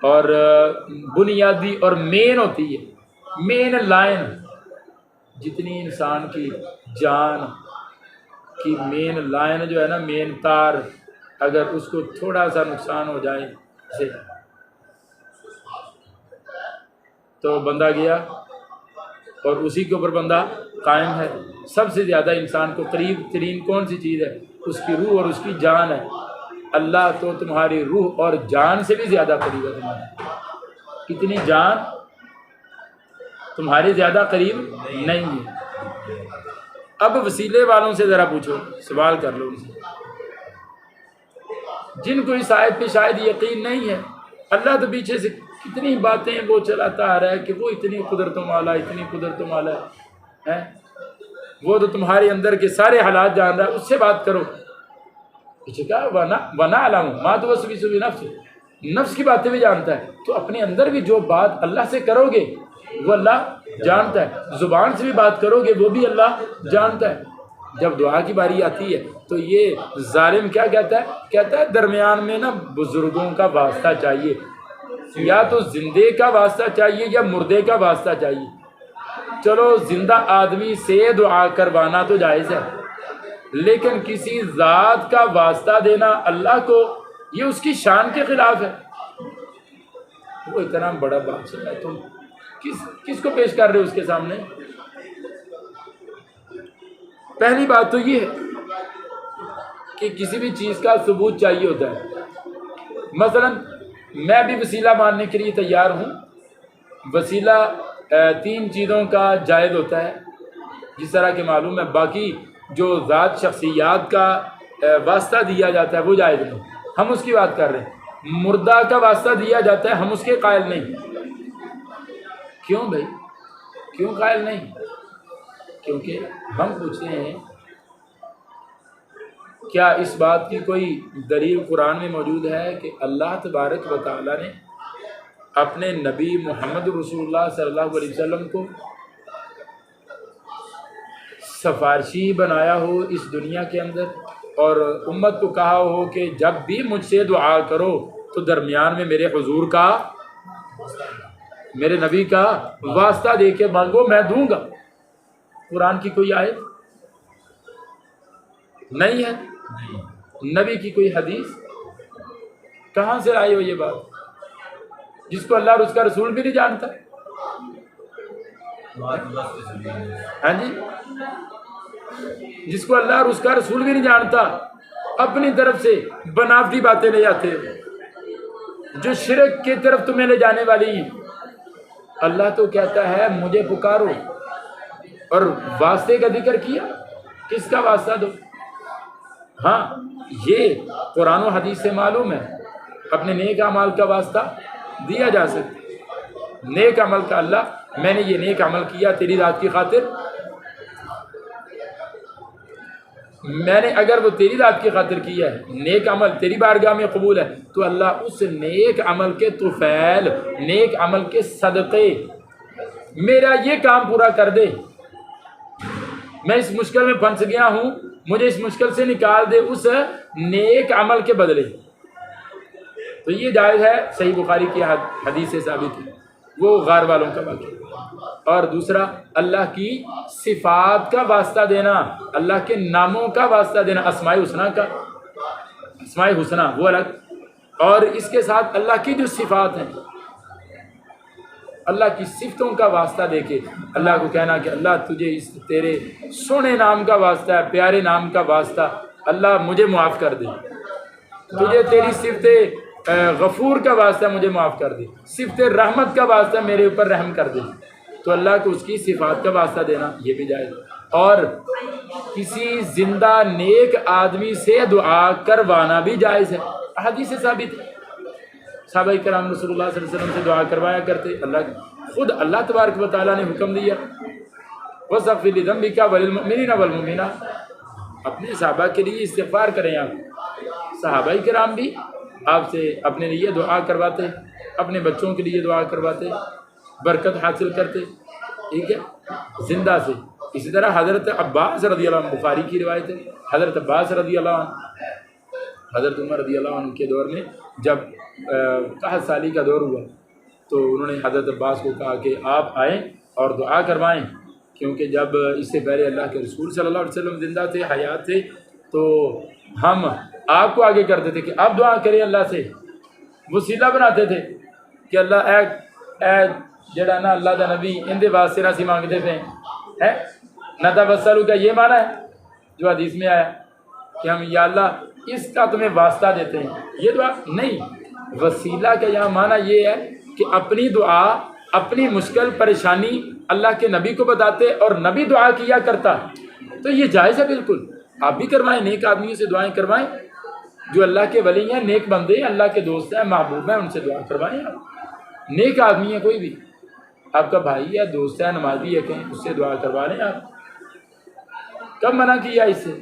اور بنیادی اور مین ہوتی ہے، مین لائن. جتنی انسان کی جان کی مین لائن جو ہے نا، مین تار، اگر اس کو تھوڑا سا نقصان ہو جائے سے تو بندہ گیا، اور اسی کے اوپر بندہ قائم ہے. سب سے زیادہ انسان کو قریب ترین کون سی چیز ہے؟ اس کی روح اور اس کی جان ہے. اللہ تو تمہاری روح اور جان سے بھی زیادہ قریب ہے تمہاری. اتنی جان تمہارے زیادہ قریب نہیں ہے. اب وسیلے والوں سے ذرا پوچھو، سوال کر لو ان سے، جن کو اس آیت پہ شاید یقین نہیں ہے. اللہ تو پیچھے سے کتنی باتیں وہ چلاتا آ رہا ہے کہ وہ اتنی قدرتوں والا، اتنی قدرتوں والا ہے، وہ تو تمہارے اندر کے سارے حالات جان رہا ہے، اس سے بات کرو. پیچھے کہا وَنَا عَلَمُ مَا تُوَسْوِسُ بِنَفْسِهِ، نفس کی باتیں بھی جانتا ہے. تو اپنے اندر بھی جو بات اللہ سے کرو گے وہ اللہ جانتا ہے، زبان سے بھی بات کرو گے وہ بھی اللہ جانتا ہے. جب دعا کی باری آتی ہے تو یہ ظالم کیا کہتا ہے؟ کہتا ہے درمیان میں نا بزرگوں کا واسطہ چاہیے، یا تو زندے کا واسطہ چاہیے یا مردے کا واسطہ چاہیے. چلو زندہ آدمی سے دعا کروانا تو جائز ہے، لیکن کسی ذات کا واسطہ دینا اللہ کو، یہ اس کی شان کے خلاف ہے. وہ اتنا بڑا بادشاہ ہے، تم کس کو پیش کر رہے ہو اس کے سامنے؟ پہلی بات تو یہ ہے کہ کسی بھی چیز کا ثبوت چاہیے ہوتا ہے. مثلا میں بھی وسیلہ ماننے کے لیے تیار ہوں. وسیلہ 3 چیزوں کا جائز ہوتا ہے جس طرح کہ معلوم ہے. باقی جو ذات شخصیات کا واسطہ دیا جاتا ہے وہ جائز نہیں، ہم اس کی بات کر رہے ہیں. مردہ کا واسطہ دیا جاتا ہے، ہم اس کے قائل نہیں. کیوں بھائی، کیوں قائل نہیں؟ کیونکہ ہم پوچھتے ہیں کیا اس بات کی کوئی دلیل قرآن میں موجود ہے کہ اللہ تبارک و تعالیٰ نے اپنے نبی محمد رسول اللہ صلی اللہ علیہ وسلم کو سفارشی بنایا ہو اس دنیا کے اندر، اور امت کو کہا ہو کہ جب بھی مجھ سے دعا کرو تو درمیان میں میرے حضور کا، میرے نبی کا واسطہ دے کے مانگو، میں دوں گا؟ قرآن کی کوئی آیت نہیں ہے، نبی کی کوئی حدیث. کہاں سے آئی ہو یہ بات، جس کو اللہ اور اس کا رسول بھی نہیں جانتا؟ ہاں جی، جس کو اللہ اور اس کا رسول بھی نہیں جانتا، اپنی طرف سے بناوٹی باتیں لے آتے جو شرک کی طرف تمہیں لے جانے والی ہیں. اللہ تو کہتا ہے مجھے پکارو، اور واسطے کا ذکر کیا، کس کا واسطہ دو؟ ہاں یہ قرآن و حدیث سے معلوم ہے، اپنے نیک اعمال کا واسطہ دیا جا سکتا ہے. نیک عمل کا اللہ میں نے یہ نیک عمل کیا تیری ذات کی خاطر، میں نے اگر وہ تیری ذات کی خاطر کیا ہے، نیک عمل تیری بارگاہ میں قبول ہے، تو اللہ اس نیک عمل کے طفیل، نیک عمل کے صدقے میرا یہ کام پورا کر دے. میں اس مشکل میں پھنس گیا ہوں، مجھے اس مشکل سے نکال دے اس نیک عمل کے بدلے. تو یہ جائز ہے، صحیح بخاری کی حدیث سے ثابت ہے، وہ غار والوں کا واقعہ. اور دوسرا اللہ کی صفات کا واسطہ دینا، اللہ کے ناموں کا واسطہ دینا، اسماء الحسنہ کا، اسماء الحسنہ وہ الگ، اور اس کے ساتھ اللہ کی جو صفات ہیں، اللہ کی صفتوں کا واسطہ دے کے اللہ کو کہنا کہ اللہ تجھے اس تیرے سونے نام کا واسطہ ہے، پیارے نام کا واسطہ، اللہ مجھے معاف کر دے. تجھے تیری صفت غفور کا واسطہ مجھے معاف کر دے، صفت رحمت کا واسطہ میرے اوپر رحم کر دے. تو اللہ کو اس کی صفات کا واسطہ دینا یہ بھی جائز. اور کسی زندہ نیک آدمی سے دعا کروانا بھی جائز ہے، حدیث سے ثابت ہے. صحابہ کرام رسول اللہ صلی اللہ علیہ وسلم سے دعا کروایا کرتے. خود اللہ تبارک و تعالیٰ نے حکم دیا وَاسْتَغْفِرْ لِذَنبِكَ وَلِلْمُؤْمِنِينَ وَالْمُؤْمِنَاتِ، اپنے صحابہ کے لیے استغفار کریں. آپ صحابہ کرام بھی آپ سے اپنے لیے دعا کرواتے. اپنے بچوں کے لیے دعا کرواتے، برکت حاصل کرتے، ٹھیک ہے، زندہ سے۔ اسی طرح حضرت عباس رضی اللہ عنہ، بخاری کی روایت ہے، حضرت عباس رضی اللہ عنہ، حضرت عمر رضی اللہ عنہ کے دور میں جب 60 سالی کا دور ہوا تو انہوں نے حضرت عباس کو کہا کہ آپ آئیں اور دعا کروائیں، کیونکہ جب اس سے پہلے اللہ کے رسول صلی اللہ علیہ وسلم زندہ تھے، حیات تھے، تو ہم آپ کو آگے کرتے تھے کہ آپ دعا کریں اللہ سے، وسیلہ بناتے تھے کہ اللہ اے جڑا نا اللہ دا نبی ان دے واسطے نہ سی مانگتے پہ ہے نہ توسل کا یہ معنی ہے جو حدیث میں آیا کہ ہم یا اللہ اس کا تمہیں واسطہ دیتے ہیں، یہ دعا نہیں۔ وسیلہ کا یہاں معنی یہ ہے کہ اپنی دعا، اپنی مشکل پریشانی اللہ کے نبی کو بتاتے اور نبی دعا کیا کرتا، تو یہ جائز ہے بالکل، آپ بھی کروائیں، نیک آدمیوں سے دعائیں کروائیں، جو اللہ کے ولی ہیں، نیک بندے ہیں، اللہ کے دوست ہیں، محبوب ہیں، ان سے دعا کروائیں۔ آپ نیک آدمی ہے، کوئی بھی آپ کا بھائی ہے، دوست ہے، نمازی ہے، کہیں اس سے دعا کروا لیں۔ آپ کب منع کیا اس سے؟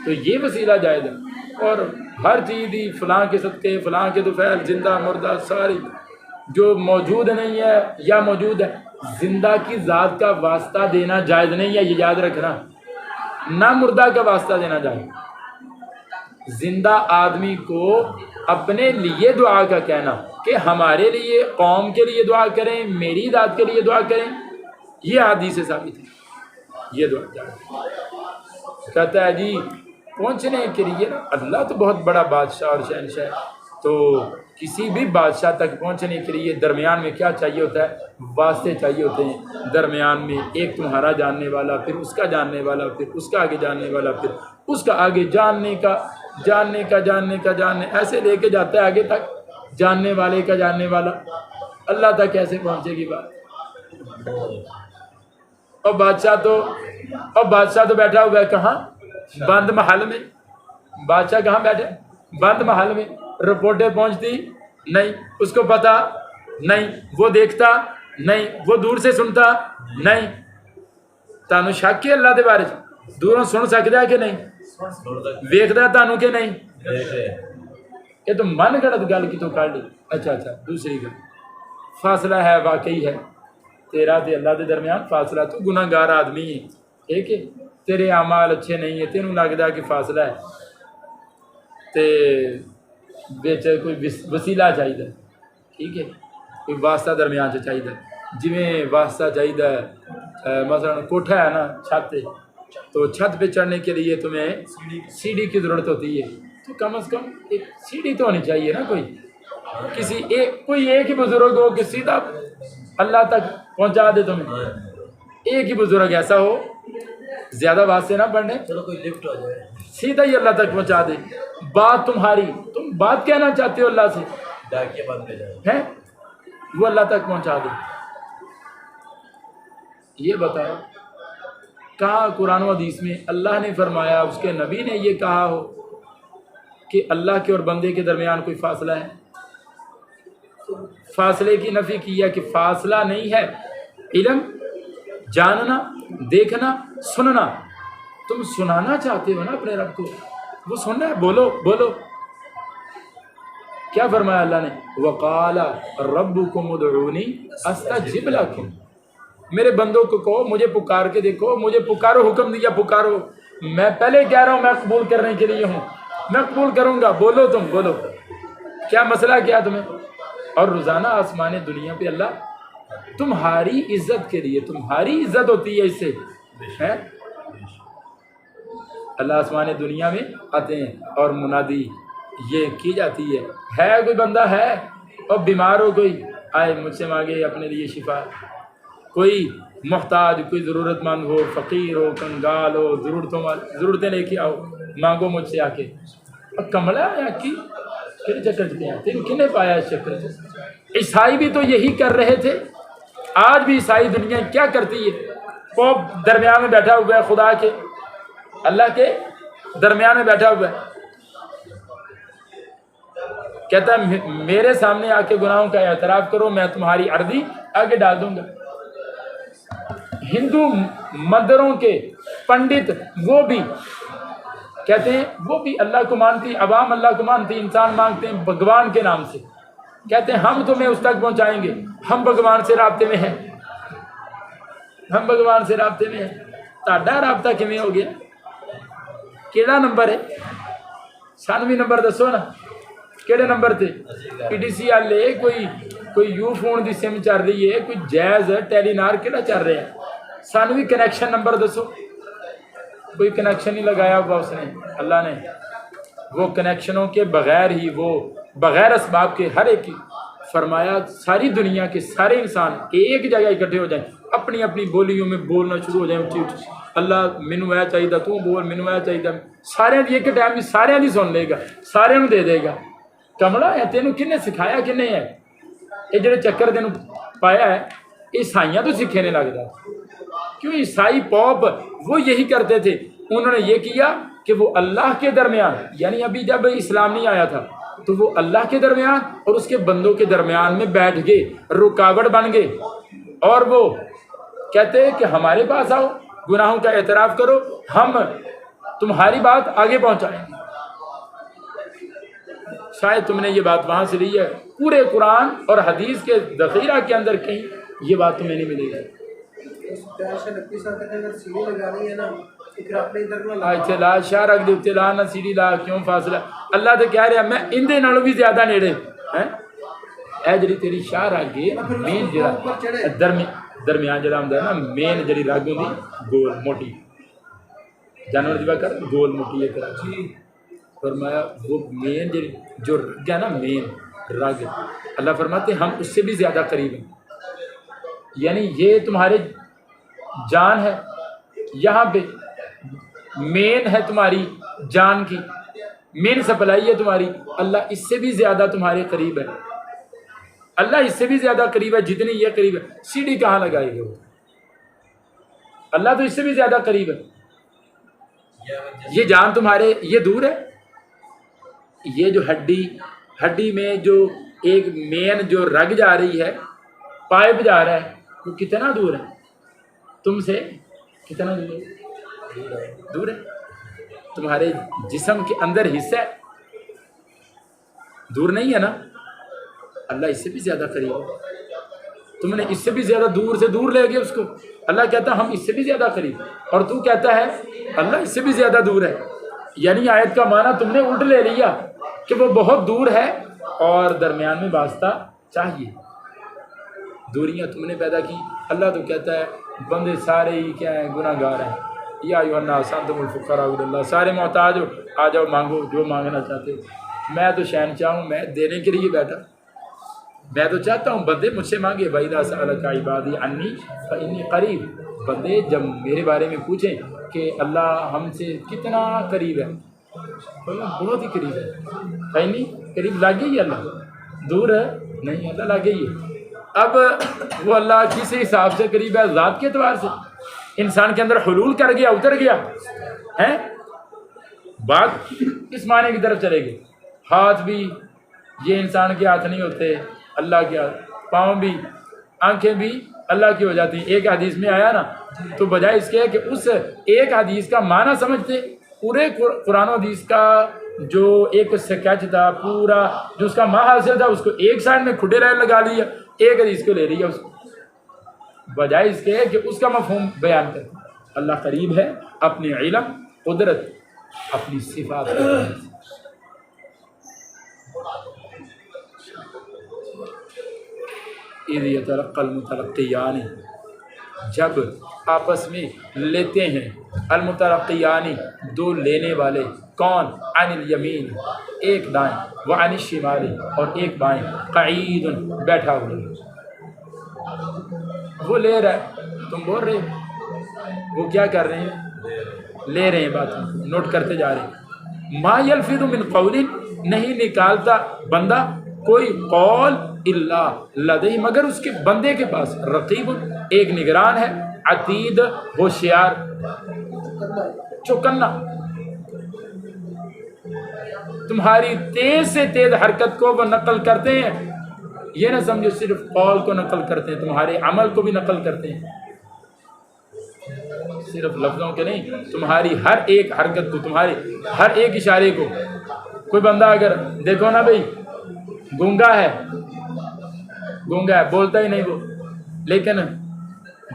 تو یہ وسیلہ جائز ہے۔ اور ہر چیز ہی فلاں کے صدقے، فلاں کے طفیل، زندہ مردہ ساری جو موجود نہیں ہے یا موجود ہے، زندہ کی ذات کا واسطہ دینا جائز نہیں ہے، یہ یاد رکھنا، نہ مردہ کا واسطہ دینا جائز۔ زندہ آدمی کو اپنے لیے دعا کا کہنا کہ ہمارے لیے، قوم کے لیے دعا کریں، میری ذات کے لیے دعا کریں، یہ حدیث سے ثابت ہے، یہ دعا جائز۔ کہتا ہے جی پہنچنے کے لیے اللہ تو بہت بڑا بادشاہ اور شہنشاہ ہے، تو کسی بھی بادشاہ تک پہنچنے کے لیے درمیان میں کیا چاہیے ہوتا ہے؟ واسطے چاہیے ہوتے ہیں، درمیان میں ایک تمہارا جاننے والا، پھر اس کا جاننے والا، پھر اس کا آگے جاننے والا، پھر اس کا آگے جاننے کا، ایسے لے کے جاتا ہے آگے تک، جاننے والے کا جاننے والا، اللہ تک کیسے پہنچے گی بات؟ اور بادشاہ تو بیٹھا ہوا ہے کہاں؟ بند محل میں۔ بادشاہ کہاں بیٹھے؟ بند محل میں۔ رپورٹیں پہنچتی نہیں، اس کو پتہ نہیں، وہ دیکھتا نہیں، وہ دور سے سنتا نہیں۔ تانوں شک ہے اللہ دے بارے دوروں سن سکتا ہے کہ نہیں؟ ویکھدا تانوں کہ نہیں؟ یہ تو من گھڑت گل کی تو کر لی۔ اچھا دوسری گل، فاصلہ ہے، واقعی ہے تیرا تے اللہ دے درمیان فاصلہ، تو گناہ گار آدمی ہے، ٹھیک ہے، تیرے اعمال اچھے نہیں ہیں، تینوں لگتا ہے کہ فاصلہ ہے، تے بچ کوئی وسیلہ چاہیے، ٹھیک ہے، کوئی واسطہ درمیان سے چاہیے، جویں واسطہ چاہیے مثلا کوٹھا ہے نا، چھت ہے، تو چھت پہ چڑھنے کے لیے تمہیں سیڑھی کی ضرورت ہوتی ہے، تو کم از کم ایک سیڑھی تو ہونی چاہیے نا، کوئی ایک ہی بزرگ ہو کہ سیدھا اللہ تک پہنچا دے تمہیں، ایک ہی بزرگ ایسا ہو، زیادہ واسطے نہ پڑھنے، چلو کوئی لفٹ ہو جائے، سیدھا ہی اللہ تک پہنچا دے، بات تمہاری، تم بات کہنا چاہتے ہو اللہ سے، ڈاکیہ بند پہ جائے، ہے وہ اللہ تک پہنچا دے۔ یہ بتاؤ کہاں قرآن و حدیث میں اللہ نے فرمایا، اس کے نبی نے یہ کہا ہو کہ اللہ کے اور بندے کے درمیان کوئی فاصلہ ہے؟ فاصلے کی نفی کی ہے کہ فاصلہ نہیں ہے، علم، جاننا، دیکھنا، سننا۔ تم سنانا چاہتے ہو نا اپنے رب کو، وہ سننا ہے، بولو کیا فرمایا اللہ نے؟ وَقَالَ رَبُّكُمُ ادْعُونِي أَسْتَجِبْ لَكُمْ، میرے بندوں کو کہو مجھے پکار کے دیکھو، مجھے پکارو، حکم دیا پکارو، میں پہلے کہہ رہا ہوں میں قبول کرنے کے لیے ہوں، میں قبول کروں گا، بولو تم بولو، کیا مسئلہ کیا تمہیں؟ اور روزانہ آسمان دنیا پہ اللہ تمہاری عزت کے لیے، تمہاری عزت ہوتی ہے اس سے، ہے اللہ آسمان دنیا میں آتے ہیں اور منادی یہ کی جاتی ہے کوئی بندہ ہے اور بیمار ہو، کوئی آئے مجھ سے مانگے اپنے لیے شفا، کوئی محتاج، کوئی ضرورت مند ہو، فقیر ہو، کنگال ہو، ضرورتیں لے کے آؤ، مانگو مجھ سے آ کے۔ اور کملا ہے کی پھر چکر چلتے ہیں، تین کنے پایا اس چکر؟ عیسائی بھی تو یہی کر رہے تھے، آج بھی عیسائی دنیا کیا کرتی ہے؟ پوپ درمیان میں بیٹھا ہوا ہے، خدا کے اللہ کے درمیان میں بیٹھا ہوا ہے، کہتا ہے میرے سامنے آ کے گناہوں کا اعتراف کرو، میں تمہاری عرضی آگے ڈال دوں گا۔ ہندو مندروں کے پنڈت وہ بھی کہتے ہیں، وہ بھی اللہ کو مانتی، عوام اللہ کو مانتی، انسان مانگتے ہیں بھگوان کے نام سے، کہتے ہیں ہم تمہیں اس تک پہنچائیں گے، ہم بھگوان سے رابطے میں ہیں، ہم بھگوان سے رابطے میں ہیں۔ تہاڈا رابطہ کیویں ہو گیا؟ کیڑا نمبر ہے؟ سانوں بھی نمبر دسو نا، کیڑے نمبر تے؟ پی ڈی سی ایل ہے، کوئی یو فون دی سم چل رہی ہے، کوئی جیز ٹیلی نار کیڑا چل رہا ہے؟ سانوں بھی کنیکشن نمبر دسو۔ کوئی کنیکشن نہیں لگایا ہوا اس نے، اللہ نے۔ وہ کنیکشنوں کے بغیر ہی، وہ بغیر اسباب کے ہر ایک کی فرمایا ساری دنیا کے سارے انسان ایک جگہ اکٹھے ہو جائیں، اپنی اپنی بولیوں میں بولنا شروع ہو جائیں، اٹھی اٹھی اللہ مینوں اے چاہیے تو بول، مینوں اے چاہیے، سارے دی ایک ٹائم بھی سارے دی سن لے گا، سارے نوں دے دے گا۔ کملا ہے تینوں کنے سکھایا کنے ہے؟ یہ جڑے چکر تینوں پایا ہے عیسائیاں تو سکھے نے لگتا۔ کیوں عیسائی پوپ وہ یہی کرتے تھے، انہوں نے یہ کیا کہ وہ اللہ کے درمیان، یعنی ابھی جب اسلام نہیں آیا تھا تو وہ اللہ کے درمیان اور اس کے بندوں کے درمیان میں بیٹھ گئے، رکاوٹ بن گئے، اور وہ کہتے ہیں کہ ہمارے پاس آؤ، گناہوں کا اعتراف کرو، ہم تمہاری بات آگے پہنچائیں گے۔ شاید تم نے یہ بات وہاں سے لی ہے، پورے قرآن اور حدیث کے ذخیرہ کے اندر کہیں یہ بات تمہیں نہیں ملے گی۔ اچھا لا شاہ رکھ دے لا نہ سیڑھی لا، کیوں فاصلہ؟ اللہ تو کہہ رہا میں اندے نالوں بھی زیادہ نیڑے ہیں۔ اے جڑی تیری شاہ رگ ہے مین جڑا درمیان جڑا ہوندا ہے نا، مین جڑی رگ ہوندی گول موٹی، جانور دی بات کر گول موٹی ایک رگ، فرمایا وہ مین جو رگ ہے نا، مین رگ، اللہ فرماتے ہم اس سے بھی زیادہ قریب ہیں۔ یعنی یہ تمہارے جان ہے، یہاں پہ مین ہے تمہاری جان کی، مین سپلائی ہے تمہاری، اللہ اس سے بھی زیادہ تمہارے قریب ہے، اللہ اس سے بھی زیادہ قریب ہے جتنی یہ قریب ہے۔ سیڑھی کہاں لگائی ہے وہ؟ اللہ تو اس سے بھی زیادہ قریب ہے۔ یہ جان تمہارے یہ دور ہے، یہ جو ہڈی میں جو ایک مین جو رگ جا رہی ہے، پائپ جا رہا ہے، وہ کتنا دور ہے تم سے؟ کتنا دور ہے؟ تمہارے جسم کے اندر حصہ ہے، دور نہیں ہے نا؟ اللہ اس سے بھی زیادہ قریب ہے۔ تم نے اس سے بھی زیادہ دور سے دور لے گئے اس کو، اللہ کہتا ہم اس سے بھی زیادہ قریب، اور تو کہتا ہے اللہ اس سے بھی زیادہ دور ہے۔ یعنی آیت کا معنی تم نے الٹ لے لیا کہ وہ بہت دور ہے اور درمیان میں واسطہ چاہیے۔ دوریاں تم نے پیدا کی۔ اللہ تو کہتا ہے بندے سارے ہی کیا ہیں؟ گناہ گار ہیں۔ یا ایھا الناس انتم الفقراء الی اللہ، سارے محتاج ہو، آ جاؤ مانگو جو مانگنا چاہتے ہو۔ میں تو شہنشاہ ہوں، میں دینے کے لیے بیٹھا، میں تو چاہتا ہوں بندے مجھ سے مانگے۔ وَإِذَا سَأَلَكَ عِبَادِي عَنِّي فَإِنِّي قَرِيبٌ، بندے جب میرے بارے میں پوچھیں کہ اللہ ہم سے کتنا قریب ہے، بہت ہی قریب ہے۔ فَإِنِّي قریب لاگے ہی، اللہ دور ہے نہیں، اللہ لاگے ہی ہے۔ اب وہ اللہ کس حساب سے قریب ہے؟ ذات کے اعتبار سے، انسان کے اندر حلول کر گیا، اتر گیا ہے۔ بات اس معنی کی طرف چلے گئے، ہاتھ بھی یہ انسان کے ہاتھ نہیں ہوتے، اللہ کے ہاتھ، پاؤں بھی، آنکھیں بھی اللہ کی ہو جاتی ہیں۔ ایک حدیث میں آیا نا، تو بجائے اس کے کہ اس ایک حدیث کا معنی سمجھتے، پورے قرآن و حدیث کا جو ایک سکیچ تھا، پورا جو اس کا ماں حاصل تھا، اس کو ایک سائڈ میں کھڈے رہے لگا لیا، ایک حدیث کو لے لیا اس کو، بجائے اس کے کہ اس کا مفہوم بیان کرے۔ اللہ قریب ہے اپنی علم، قدرت، اپنی صفات کی وجہ سے۔ اِذْ يَتَلَقَّى الْمُتَلَقِّيَانِ، جب آپس میں لیتے ہیں، المتلقیانی دو لینے والے، کون؟ عن الیمین ایک دائیں، وعن الشمال اور ایک بائیں، قعید بیٹھا ہوا، وہ لے رہا ہے تم بول رہے ہو، وہ کیا کر رہے ہیں؟ لے رہے ہیں بات، نوٹ کرتے جا رہے ہیں۔ ما یلفظ من قول، نہیں نکالتا بندہ کوئی قول، الا لدیہ مگر اس کے بندے کے پاس، رقیب ایک نگران ہے، عتید ہوشیار، چوکنا، تمہاری تیز سے تیز حرکت کو وہ نقل کرتے ہیں۔ یہ نہ سمجھو صرف قول کو نقل کرتے ہیں، تمہارے عمل کو بھی نقل کرتے ہیں، صرف لفظوں کے نہیں، تمہاری ہر ایک حرکت کو، تمہارے ہر ایک اشارے کو۔ کوئی بندہ اگر دیکھو نا بھائی گونگا ہے، گونگا ہے, بولتا ہی نہیں وہ, لیکن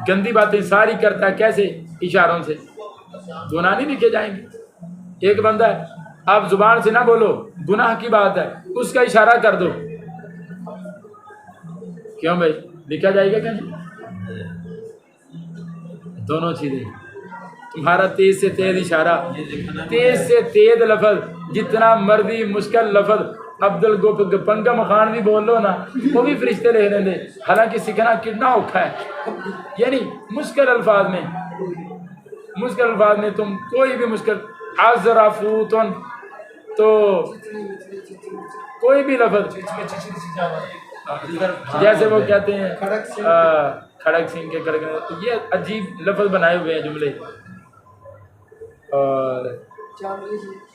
گندی باتیں ساری کرتا ہے. کیسے؟ اشاروں سے. گناہ نہیں لکھے جائیں گے. ایک بندہ ہے, آپ زبان سے نہ بولو, گناہ کی بات ہے, اس کا اشارہ کر دو, کیوں بھائی لکھا جائے گا کہ نہیں؟ دونوں چیزیں, تمہارا تیز سے تیز اشارہ, تیز سے تیز لفظ, جتنا مرضی مشکل لفظ عبد الگپنگم خان بھی بول لو نا, وہ بھی فرشتے لکھنے دے, حالانکہ سیکھنا کتنا اوکھا ہے. یعنی مشکل الفاظ میں تم کوئی بھی مشکل عذرافوتن, تو کوئی بھی لفظ, جیسے وہ کہتے ہیں کھڑک سنگھ کے کڑک, یہ عجیب لفظ بنائے ہوئے ہیں جملے. اور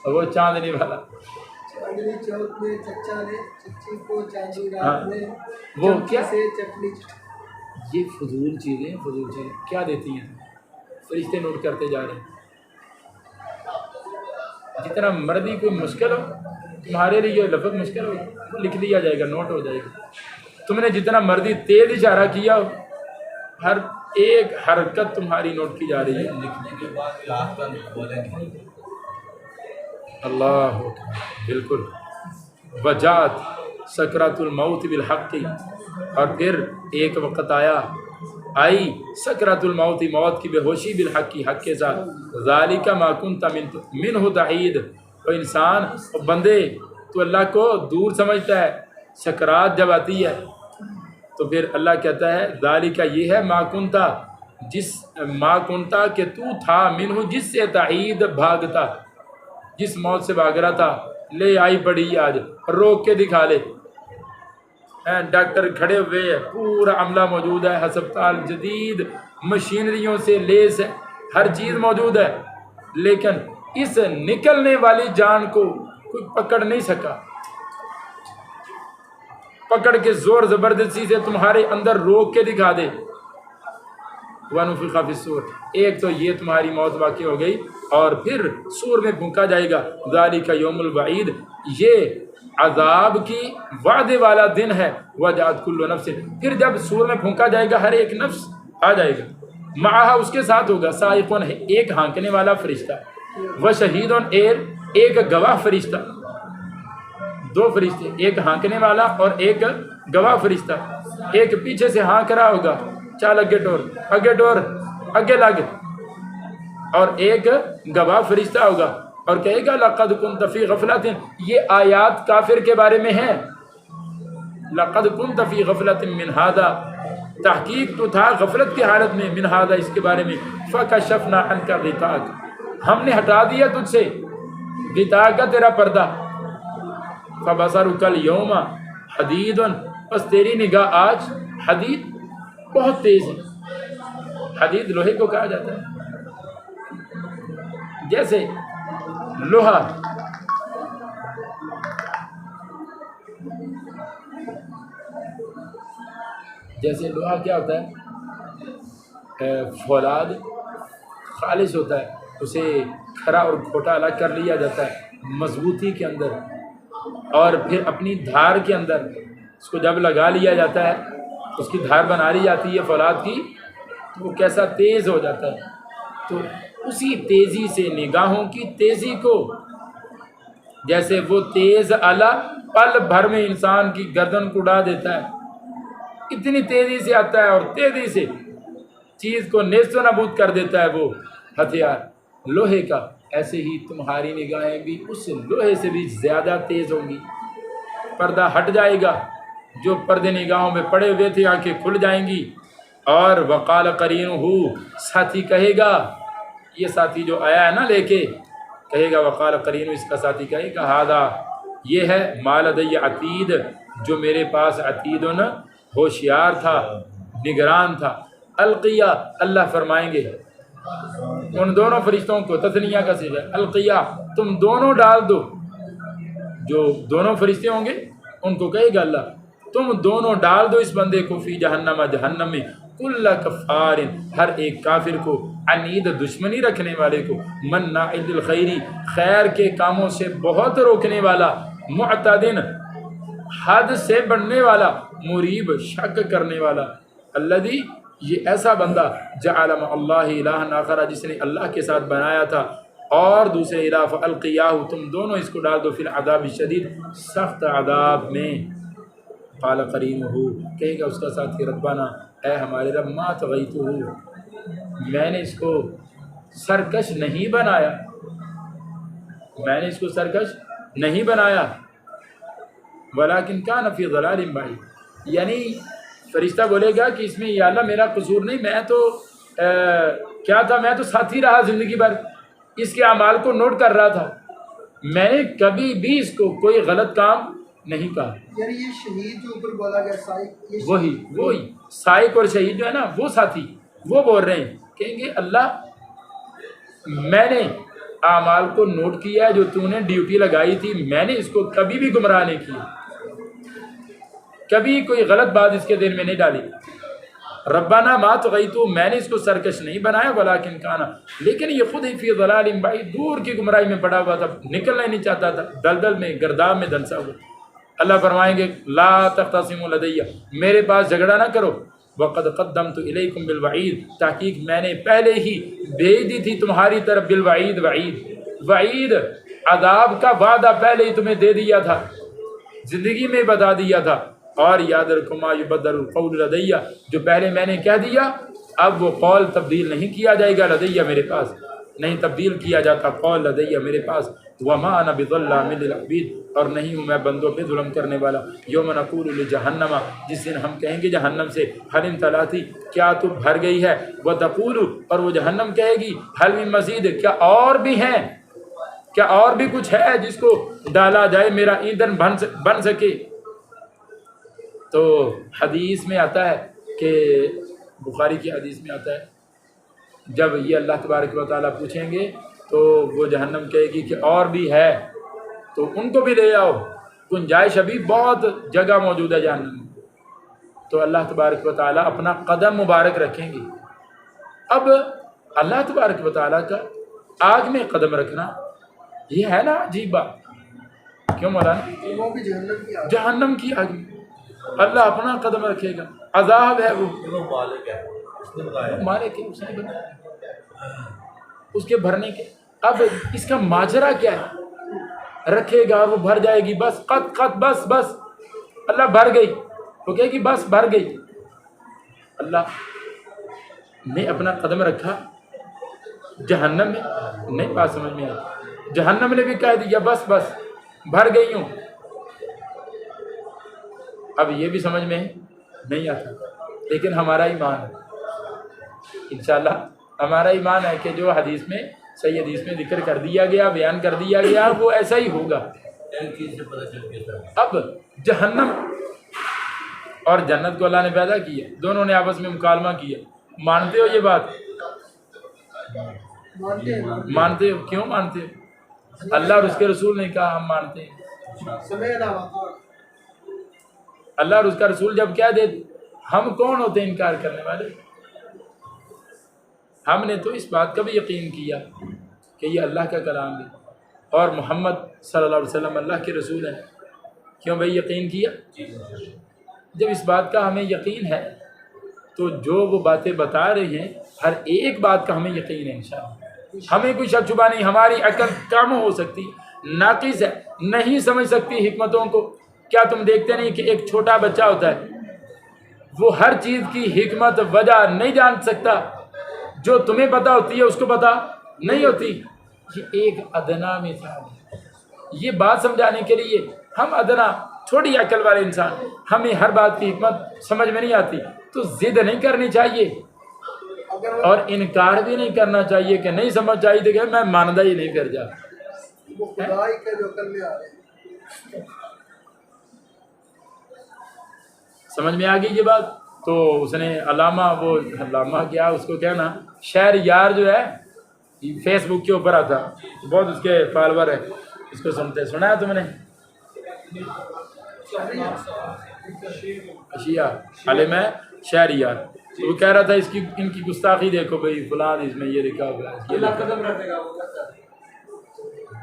وہ چاندنی والا, وہ کیا, یہ فضول چیزیں کیا دیتی ہیں, فرشتے نوٹ کرتے جا رہے ہیں. جتنا مرضی کوئی مشکل ہو, تمہارے لیے یہ لفظ مشکل ہو, وہ لکھ دیا جائے گا, نوٹ ہو جائے گا. تم نے جتنا مرضی تیز اشارہ کیا ہو, ہر ایک حرکت تمہاری نوٹ کی جا رہی ہے. لکھنے کے بعد اللہ بالکل. وجات سکرات الموت بالحق, اور پھر ایک وقت آئی سکرات الموت, موت کی بے ہوشی بالحق, کی حق کے ساتھ. ذالک ما کنت منہ تحید, تو انسان اور بندے تو اللہ کو دور سمجھتا ہے. سکرات جب آتی ہے تو پھر اللہ کہتا ہے ذالک, یہ ہے ما کنتا, ما کنتا کہ تو تھا, منہ جس سے تحید بھاگتا, جس موت سے بھاگ رہا تھا. لے آئی پڑی آج, روک کے دکھا لے. ڈاکٹر کھڑے ہوئے ہیں, پورا عملہ موجود ہے, ہسپتال جدید مشینریوں سے لیس ہے, ہر چیز موجود ہے, لیکن اس نکلنے والی جان کو کوئی پکڑ نہیں سکا. پکڑ کے زور زبردستی سے تمہارے اندر روک کے دکھا دے. وَنُفِخَ فِي الصُّورِ, ایک تو یہ تمہاری موت واقع ہو گئی, اور پھر سور میں پھونکا جائے گا. ذَلِكَ يَوْمُ الْوَعِيدِ, یہ عذاب کی وعدے والا دن ہے. وَجَاءَتْ كُلُّ نَفْسٍ, پھر جب سور میں پھونکا جائے گا, ہر ایک نفس آ جائے گا. مَعَهَا, اس کے ساتھ ہوگا, صَائِقٌ, ایک ہانکنے والا فرشتہ, وَشَهِيدٌ, ایک گواہ فرشتہ. دو فرشتے, ایک ہانکنے والا اور ایک گواہ فرشتہ. ایک پیچھے سے ہانک رہا ہوگا, چال اگے ٹور اگے لگ, اور ایک گواہ فرشتہ ہوگا اور کہے گا لقد كنت في غفلة, یہ آیات کافر کے بارے میں ہیں. لقد كنت في غفلة من هذا, تحقیق تو تھا غفلت کی حالت میں, من هذا, اس کے بارے میں. فكشفنا عنك غطاءك, ہم نے ہٹا دیا تجھ سے غطاء کا تیرا پردہ. فبصرك اليوم حدید, بس تیری نگاہ آج حدید, بہت تیز ہے. حدید لوہے کو کہا جاتا ہے. جیسے لوہا کیا ہوتا ہے, فولاد خالص ہوتا ہے, اسے کھرا اور کھوٹا الگ کر لیا جاتا ہے مضبوطی کے اندر, اور پھر اپنی دھار کے اندر اس کو جب لگا لیا جاتا ہے, اس کی دھار بنا لی جاتی ہے فولاد کی, تو وہ کیسا تیز ہو جاتا ہے. تو اسی تیزی سے نگاہوں کی تیزی کو, جیسے وہ تیز آلہ پل بھر میں انسان کی گردن کو اڑا دیتا ہے, اتنی تیزی سے آتا ہے اور تیزی سے چیز کو نیست و نابود کر دیتا ہے وہ ہتھیار لوہے کا. ایسے ہی تمہاری نگاہیں بھی اس لوہے سے بھی زیادہ تیز ہوں گی. پردہ ہٹ جائے گا, جو پردے نگاہوں میں پڑے ہوئے تھے آنکھیں کھل جائیں گی. اور وقال قرینہ, ساتھی کہے گا, یہ ساتھی جو آیا ہے نا لے کے, کہے گا وقال قرینہ, اس کا ساتھی کہے گا ہذا, یہ ہے ما لدی عتید, جو میرے پاس عتید, ہوشیار تھا, نگران تھا. القیہ, اللہ فرمائیں گے ان دونوں فرشتوں کو, تثنیہ کا صیغہ ہے, القیہ, تم دونوں ڈال دو. جو دونوں فرشتے ہوں گے ان کو کہے گا اللہ, تم دونوں ڈال دو اس بندے کو, فی جہنم, جہنم میں, کل کفار, ہر ایک کافر کو, عنید, دشمنی رکھنے والے کو, مناع للخیر, خیر کے کاموں سے بہت روکنے والا, معتد, حد سے بڑھنے والا، مریب شک کرنے والا، الذی یہ ایسا بندہ جعل مع اللہ الہا آخر جس نے اللہ کے ساتھ بنایا تھا اور دوسرے الہ، فالقیاہ تم دونوں اس کو ڈال دو فی العذاب الشدید سخت عذاب میں، قال قرینہ کہے گا اس کا ساتھی ربنا اے ہمارے رب ما طغیتہ میں نے اس کو سرکش نہیں بنایا، میں نے اس کو سرکش نہیں بنایا، ولیکن کان فی ضلال بعید یعنی فرشتہ بولے گا کہ اس میں یا اللہ میرا قصور نہیں، میں تو کیا تھا، میں تو ساتھی رہا زندگی بھر، اس کے اعمال کو نوٹ کر رہا تھا، میں نے کبھی بھی اس کو کوئی غلط کام نہیں کہا۔ یعنی یہ شہید جو اوپر بولا گیا سائق، یہ وہی سائق اور شہید جو ہے نا وہ ساتھی، وہ بول رہے ہیں، کہیں گے اللہ میں نے اعمال کو نوٹ کیا ہے جو تو نے ڈیوٹی لگائی تھی، میں نے اس کو کبھی بھی گمراہ نہیں کیا، کبھی کوئی غلط بات اس کے دل میں نہیں ڈالی، ربنا ما طغیتہ میں نے اس کو سرکش نہیں بنایا، ولیکن کانا لیکن یہ خود ہی فی ضلال بعید دور کی گمراہی میں پڑا ہوا تھا، نکلنا ہی نہیں چاہتا تھا، دلدل میں گرداب میں دھنسا ہوا۔ اللہ فرمائیں گے لا تختصموا لدی میرے پاس جھگڑا نہ کرو، وقد قدمت الیکم بالوعید تحقیق میں نے پہلے ہی بھیج دی تھی تمہاری طرف بالوعید، وعید عذاب کا وعدہ پہلے ہی تمہیں دے دیا تھا، زندگی میں بتا دیا تھا، اور یاد رکھو ما یبدل القول لدی جو پہلے میں نے کہہ دیا اب وہ قول تبدیل نہیں کیا جائے گا، لدی میرے پاس نہیں تبدیل کیا جاتا قول، لدی میرے پاس، وما انا بظلام للعبید اور نہیں ہوں میں بندوں پہ ظلم کرنے والا، یوم نقول لجہنم جس دن ہم کہیں گے جہنم سے حل امتلاتی کیا تو بھر گئی ہے، وتقول اور وہ جہنم کہے گی حل من مزید کیا اور بھی ہیں، کیا اور بھی کچھ ہے جس کو ڈالا جائے میرا ایندھن بن سکے۔ تو حدیث میں آتا ہے کہ بخاری کی حدیث میں آتا ہے جب یہ اللہ تبارک و تعالیٰ پوچھیں گے تو وہ جہنم کہے گی کہ اور بھی ہے تو ان کو بھی لے آؤ، گنجائش ابھی بہت جگہ موجود ہے جہنم میں، تو اللہ تبارک و تعالیٰ اپنا قدم مبارک رکھیں گے۔ اب اللہ تبارک و تعالیٰ کا آگ میں قدم رکھنا یہ ہے نا عجیب بات، کیوں مولانا؟ وہ بھی جہنم کی آگ، جہنم کی آگ میں اللہ اپنا قدم رکھے گا، عذاب ہے وہ مالک ہے، اس نے بتایا مالک ہے، اس نے بنایا اس کے بھرنے کے۔ اب اس کا ماجرا کیا ہے؟ رکھے گا وہ بھر جائے گی، بس قط بس اللہ بھر گئی، وہ کہے گی بس بھر گئی، اللہ نے اپنا قدم رکھا جہنم میں، نہیں بات سمجھ میں آئی، جہنم نے بھی کہہ دیا بس بھر گئی ہوں، اب یہ بھی سمجھ میں نہیں آتا، لیکن ہمارا ایمان ہے انشاءاللہ، ہمارا ایمان ہے کہ جو حدیث میں صحیح حدیث میں ذکر کر دیا گیا، بیان کر دیا گیا، وہ ایسا ہی ہوگا۔ ایک چیز سے پتہ چل گیا اب جہنم اور جنت کو اللہ نے پیدا کیا، دونوں نے آپس میں مکالمہ کیا، مانتے ہو یہ بات؟ مانتے ہیں، مانتے ہو؟ کیوں مانتے ہو؟ اللہ اور اس کے رسول نے کہا ہم مانتے ہیں، سمعنا وأطعنا۔ اللہ اور اس کا رسول جب کہہ دے ہم کون ہوتے ہیں انکار کرنے والے؟ ہم نے تو اس بات کا بھی یقین کیا کہ یہ اللہ کا کلام ہے اور محمد صلی اللہ علیہ وسلم اللہ کے رسول ہیں۔ کیوں بھائی یقین کیا؟ جب اس بات کا ہمیں یقین ہے تو جو وہ باتیں بتا رہے ہیں ہر ایک بات کا ہمیں یقین ہے انشاءاللہ، ہمیں کوئی شک شبہ نہیں، ہماری عقل کم ہو سکتی، ناقص ہے، نہیں سمجھ سکتی حکمتوں کو۔ کیا تم دیکھتے نہیں کہ ایک چھوٹا بچہ ہوتا ہے وہ ہر چیز کی حکمت وجہ نہیں جان سکتا، جو تمہیں پتہ ہوتی ہے اس کو پتہ نہیں ہوتی، یہ ایک ادنا مثال ہے۔ یہ بات سمجھانے کے لیے ہم ادنا چھوٹی عقل والے انسان، ہمیں ہر بات کی حکمت سمجھ میں نہیں آتی تو ضد نہیں کرنی چاہیے اور انکار بھی نہیں کرنا چاہیے کہ نہیں سمجھ چاہیے کہ میں ماندہ ہی نہیں کر جا۔ وہ خدا ہی کا جو عقل میں آ رہے ہیں۔ سمجھ میں آ گئی یہ بات؟ تو اس نے علامہ کیا اس کو کہنا شہر یار جو ہے فیس بک کے اوپر آتا، بہت اس کے فالوور ہے، اس کو سنا ہے تم نے؟ اشیاء علم ہے شہر یار، تو وہ کہہ رہا تھا ان کی گستاخی دیکھو بھائی فلاں اس میں یہ لکھا ہوا ہے، یہ لکھا۔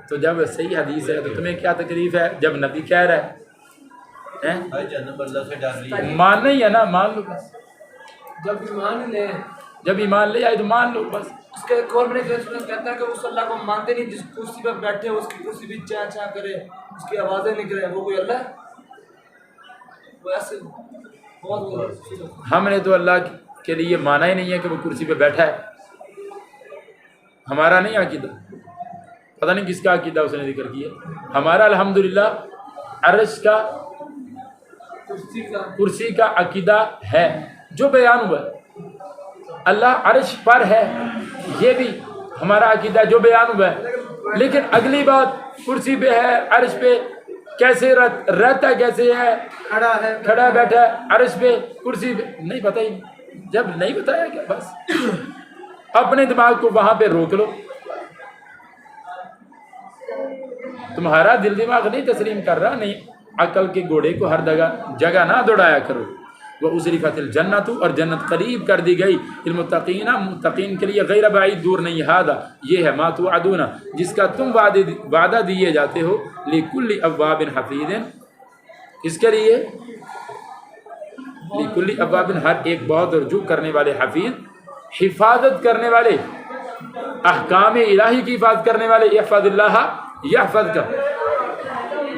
تو جب صحیح حدیث ہے تو تمہیں کیا تکلیف ہے جب نبی کہہ رہا ہے؟ ہیں؟ ہر جنم اللہ سے ڈر لی مان نہیں ہے نا، مان لو بس، جب ایمان ہی لے جب ایمان لے آئے تو مان لو بس۔ اس کے ایک اور میں نے کہتا ہے کہ اس اللہ کو مانتے نہیں جس کرسی پہ بیٹھے اس کی کرسی بھی چاں چاں کرے، اس کی آوازیں نکلے، وہ کوئی اللہ ہے؟ وہ ایسے بہت ہم نے تو اللہ کے لیے مانا ہی نہیں ہے کہ وہ کرسی پہ بیٹھا ہے، ہمارا نہیں عقیدہ، پتہ نہیں کس کا عقیدہ اس نے ذکر کیا۔ ہمارا الحمدللہ عرش کا کرسی کا عقیدہ ہے جو بیان ہوا ہے، اللہ عرش پر ہے یہ بھی ہمارا عقیدہ جو بیان ہوا ہے، لیکن اگلی بات کرسی پہ ہے، عرش پہ کیسے رہتا کیسے ہے، کھڑا بیٹھا ہے عرش پہ کرسی پہ، نہیں پتہ ہی، جب نہیں بتایا کیا بس اپنے دماغ کو وہاں پہ روک لو، تمہارا دل دماغ نہیں تسلیم کر رہا، نہیں، عقل کے گھوڑے کو ہر جگہ نہ دوڑایا کرو۔ وہ ازلفت الجنت، اور جنت قریب کر دی گئی، المتقین، متقین کے لیے، غیر بعید، دور نہیں، ہادہ یہ ہے، ما توعدون جس کا تم وعدہ دیے جاتے ہو، لکل اواب حفیظ اس کے لیے، لکل اواب ہر ایک بہت رجوع کرنے والے، حفیظ حفاظت کرنے والے، احکام الہی کی حفاظت کرنے والے، یحفظ اللہ یحفظ کا،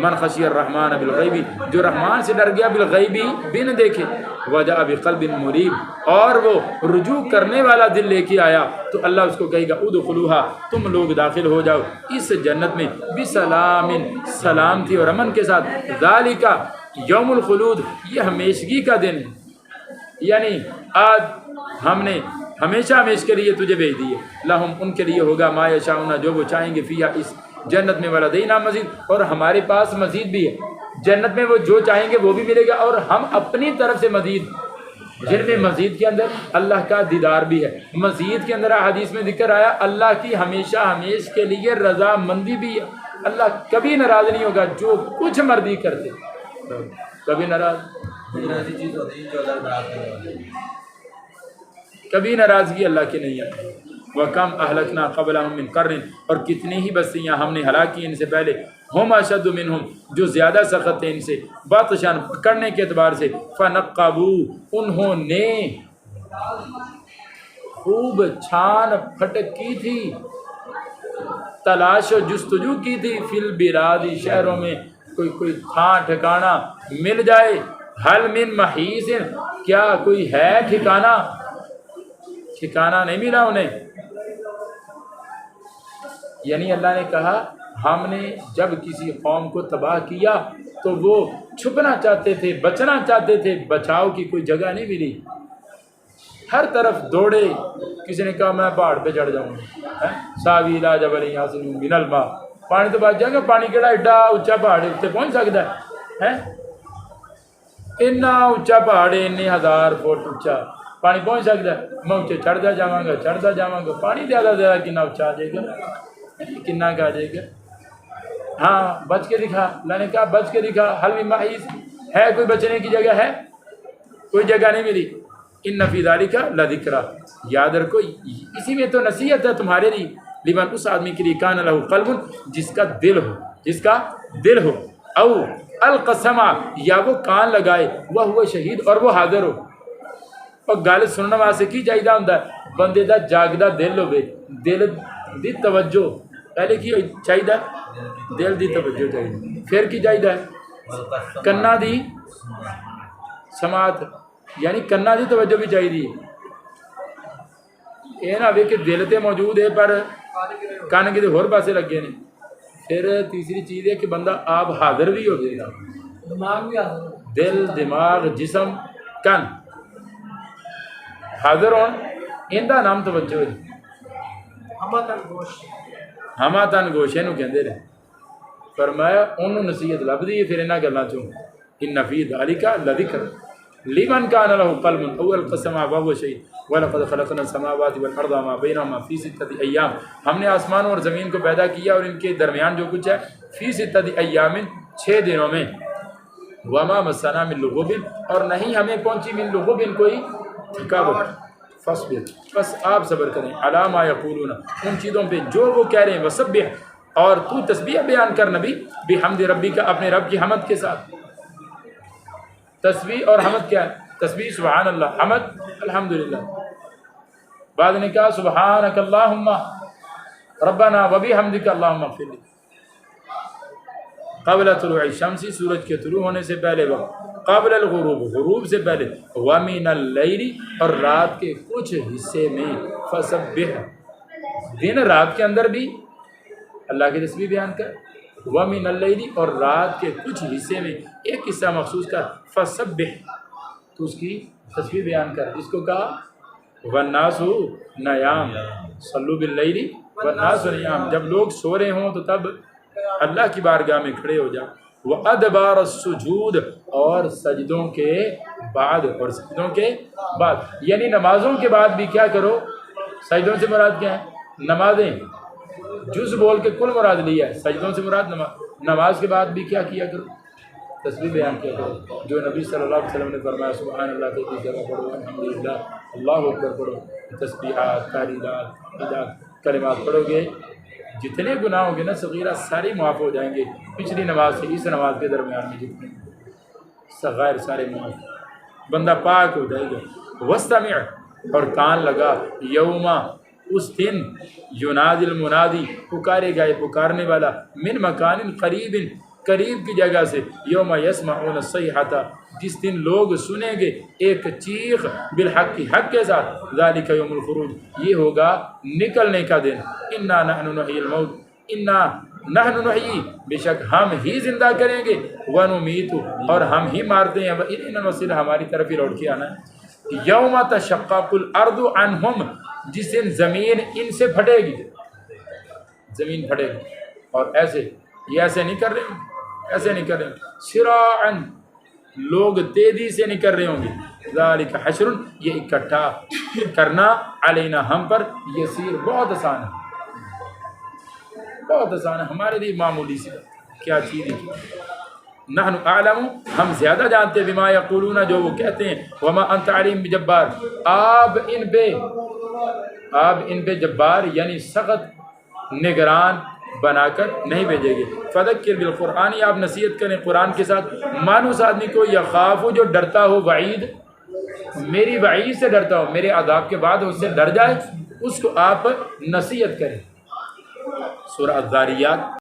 من خشی الرحمن بالغیبی جو رحمان سے ڈر گیا، بالغیبی بن دیکھے، وجاء بقلب منیب اور وہ رجوع کرنے والا دل لے کے آیا، تو اللہ اس کو کہے گا ادخلوہا تم لوگ داخل ہو جاؤ اس جنت میں، بسلام سلامتی اور امن کے ساتھ، ذالک یوم الخلود یہ ہمیشگی کا دن ہے، یعنی آج ہم نے ہمیشہ ہمیشہ کے لیے تجھے بھیج دیے، لہم ان کے لیے ہوگا ما یشاؤون جو وہ چاہیں گے، فیہا اس جنت میں، ولدینا مزید اور ہمارے پاس مزید بھی ہے، جنت میں وہ جو چاہیں گے وہ بھی ملے گا، اور ہم اپنی طرف سے مزید، جن میں مزید کے اندر اللہ کا دیدار بھی ہے، مزید کے اندر حدیث میں ذکر آیا اللہ کی ہمیشہ ہمیشہ کے لیے رضا مندی بھی ہے، اللہ کبھی ناراض نہیں ہوگا جو کچھ مرضی کرتے، کبھی ناراض، ایسی چیز ہوتی ہے جو اللہ ناراض کرنے والی ہے۔ کبھی ناراضگی اللہ کی نہیں آتی۔ وَكَمْ أَهْلَكْنَا قَبْلَهُمْ مِنْ قَرْنٍ اور کتنی ہی بستیاں ہم نے ہلاک کی ان سے پہلے، ہم اشد منہم جو زیادہ سخت تھے ان سے، بطشاً پکڑنے کے اعتبار سے، فَنَقَّبُوا انہوں نے خوب چھان پھٹک کی تھی، تلاش و جستجو کی تھی، فی البلاد شہروں میں کوئی تھاں ٹھکانہ مل جائے، حل من محیص کیا کوئی ہے ٹھکانہ، ٹھکانہ نہیں ملا انہیں، یعنی اللہ نے کہا ہم نے جب کسی قوم کو تباہ کیا تو وہ چھپنا چاہتے تھے، بچنا چاہتے تھے، بچاؤ کی کوئی جگہ نہیں ملی، ہر طرف دوڑے، کسی نے کہا میں پہاڑ پہ چڑھ جاؤں گا، ساوی لا جبل یعصمنی من الماء، پانی تو بچ جائے گا، پانی کیڑا ایڈا اچا پہاڑ اتنے پہنچ سکتا ہے، اتنا اچا پہاڑ ہے، اتنے 1000 فٹ اچا پانی پہنچ سکتا ہے، میں اچے چڑھتا جاواں گا، پانی زیادہ کنا اچا آ جائے گا، کنا کا آ جائے گا، ہاں بچ کے دکھا، اللہ نے کہا بچ کے دکھا، حل من محیص ہے کوئی بچنے کی جگہ ہے، کوئی جگہ نہیں ملی، ان فی ذالک لذکری یاد رکھو اسی میں تو نصیحت ہے تمہارے لیے، لمن اس آدمی کے لیے کان لہ قلب جس کا دل ہو، او القسم یا وہ کان لگائے، وہ ہوا شہید اور وہ حاضر ہو، اور گل سننے واسطے کی چاہیے ہوتا ہے، بندے دا جاگدا دل ہوے، دل دی توجہ پہلے کی چاہیے، دل دی توجہ چاہیے، پھر کی چاہیے، کنا دی سماعت، یعنی کنا دی توجہ بھی چاہیے، یہ نہ ہوئے کہ دل تے موجود ہے پر کان کے ہور پاسے لگے نے، پھر تیسری چیز ہے کہ بندہ آپ حاضر بھی ہو جائے گا، دماغ بھی حاضر، دل دماغ جسم کن حاضر ہون، ان دا نام توجہ ہے، ہما تن گوشے نو کہندے نے، فرمایا انہوں نصیحت لبدی ہے پھر انہاں گلاں چوں، ان فی ذالک لذکر لمن کان لہ قلب او القسم وهو شہید وَلَقَدْ خَلَقْنَا السَّمَاوَاتِ وَالْأَرْضَ وَمَا بَيْنَهُمَا فِي سِتَّةِ أَيَّامٍ ہم نے آسمان اور زمین کو پیدا کیا اور ان کے درمیان جو کچھ ہے، فی ستۃ ایام 6 دنوں میں، وما مسنا من لغوب اور نہیں ہمیں پہنچی من لغوب کوئی تھکاوٹ، فاصبر بس آپ صبر کریں، علی ما یقولون ان چیزوں پہ جو وہ کہہ رہے ہیں، وسبح اور تو تسبیح بیان کر نبی، بحمد ربی کا اپنے رب کی حمد کے ساتھ، تسبیح اور حمد کیا ہے؟ تسبیح سبحان اللہ، حمد الحمدللہ. بعد نے کہا سبحانک اللہم ربنا وبحمدک اللہم اغفر لی. قبل طلوع الشمس، سورج کے طلوع ہونے سے پہلے وقت، قبل الغروب، غروب سے پہلے، ومن اللیل، اور رات کے کچھ حصے میں، فسبح، دن رات کے اندر بھی اللہ کی تسبیح بیان کر، ومن اللیل، اور رات کے کچھ حصے میں ایک حصہ مخصوص کر، فسبح، تو اس کی تسبیح بیان کر. جس کو کہا والناس نیام صلو باللیل والناس نیام، جب لوگ سو رہے ہوں تو تب اللہ کی بارگاہ میں کھڑے ہو جا. وَأَدْبَارَ السُّجُودِ، اور سجدوں کے بعد، اور سجدوں کے بعد، یعنی نمازوں کے بعد بھی کیا کرو. سجدوں سے مراد کیا ہے؟ نمازیں جز بول کے کل مراد لیا ہے، سجدوں سے مراد نماز کے بعد بھی کیا کیا کرو، تسبیح بیان کیا کرو. جو نبی صلی اللہ علیہ وسلم نے فرمایا سبحان اللہ 33 جگہ پڑھو، الحمدللہ، اللہ اکبر پڑھو، تسبیحات، تحلیلات، عیدات، کلمات پڑھو گے، جتنے گناہ ہوں گے نا صغیرہ سارے معاف ہو جائیں گے. پچھلی نماز سے اس نماز کے درمیان میں جتنے صغائر سارے معاف، بندہ پاک ہو جائے گا. وَاسْتَمِعْ، اور کان لگا، یوما، اس دن، ینادی المنادی، پکارے گا پکارنے والا، من مکان قریب، قریب کی جگہ سے، یوم یسمعون الصیحۃ، جس دن لوگ سنیں گے ایک چیخ، بالحق، حق کے ساتھ، ذالک یوم الخروج، یہ ہوگا نکلنے کا دن. انا نحن نحیی الموت، انا نحن نحیی، بے شک ہم ہی زندہ کریں گے، ونمیت، اور ہم ہی مارتے ہیں، والینا المصیر، ہماری طرف ہی لوٹ کے آنا ہے. یوم تشقق الارض عنہم، جس دن زمین ان سے پھٹے گی، زمین پھٹے گی. اور ایسے، یہ ایسے نہیں کر رہے ہوں، ایسے نہیں کر رہے ہوں، سراعن، لوگ تیزی سے نہیں کر رہے ہوں گے. ذالک حشر، یہ اکٹھا کرنا، علینا، ہم پر، یسیر، بہت آسان ہے، بہت آسان ہے، ہمارے لیے معمولی سی کیا چیز ہے. نحن اعلم، ہم زیادہ جانتے ہیں، بما یقولون، جو وہ کہتے ہیں، وما انت علیم بجبار، آپ ان پہ جبار یعنی سخت نگران بنا کر نہیں بھیجے گے. فذکر بالقرآن، آپ نصیحت کریں قرآن کے ساتھ، مانوس آدمی کو، یخاف، جو ڈرتا ہو، وعید، میری وعید سے ڈرتا ہو، میرے عذاب کے بعد اس سے ڈر جائے، اس کو آپ نصیحت کریں. سورہ الذاریات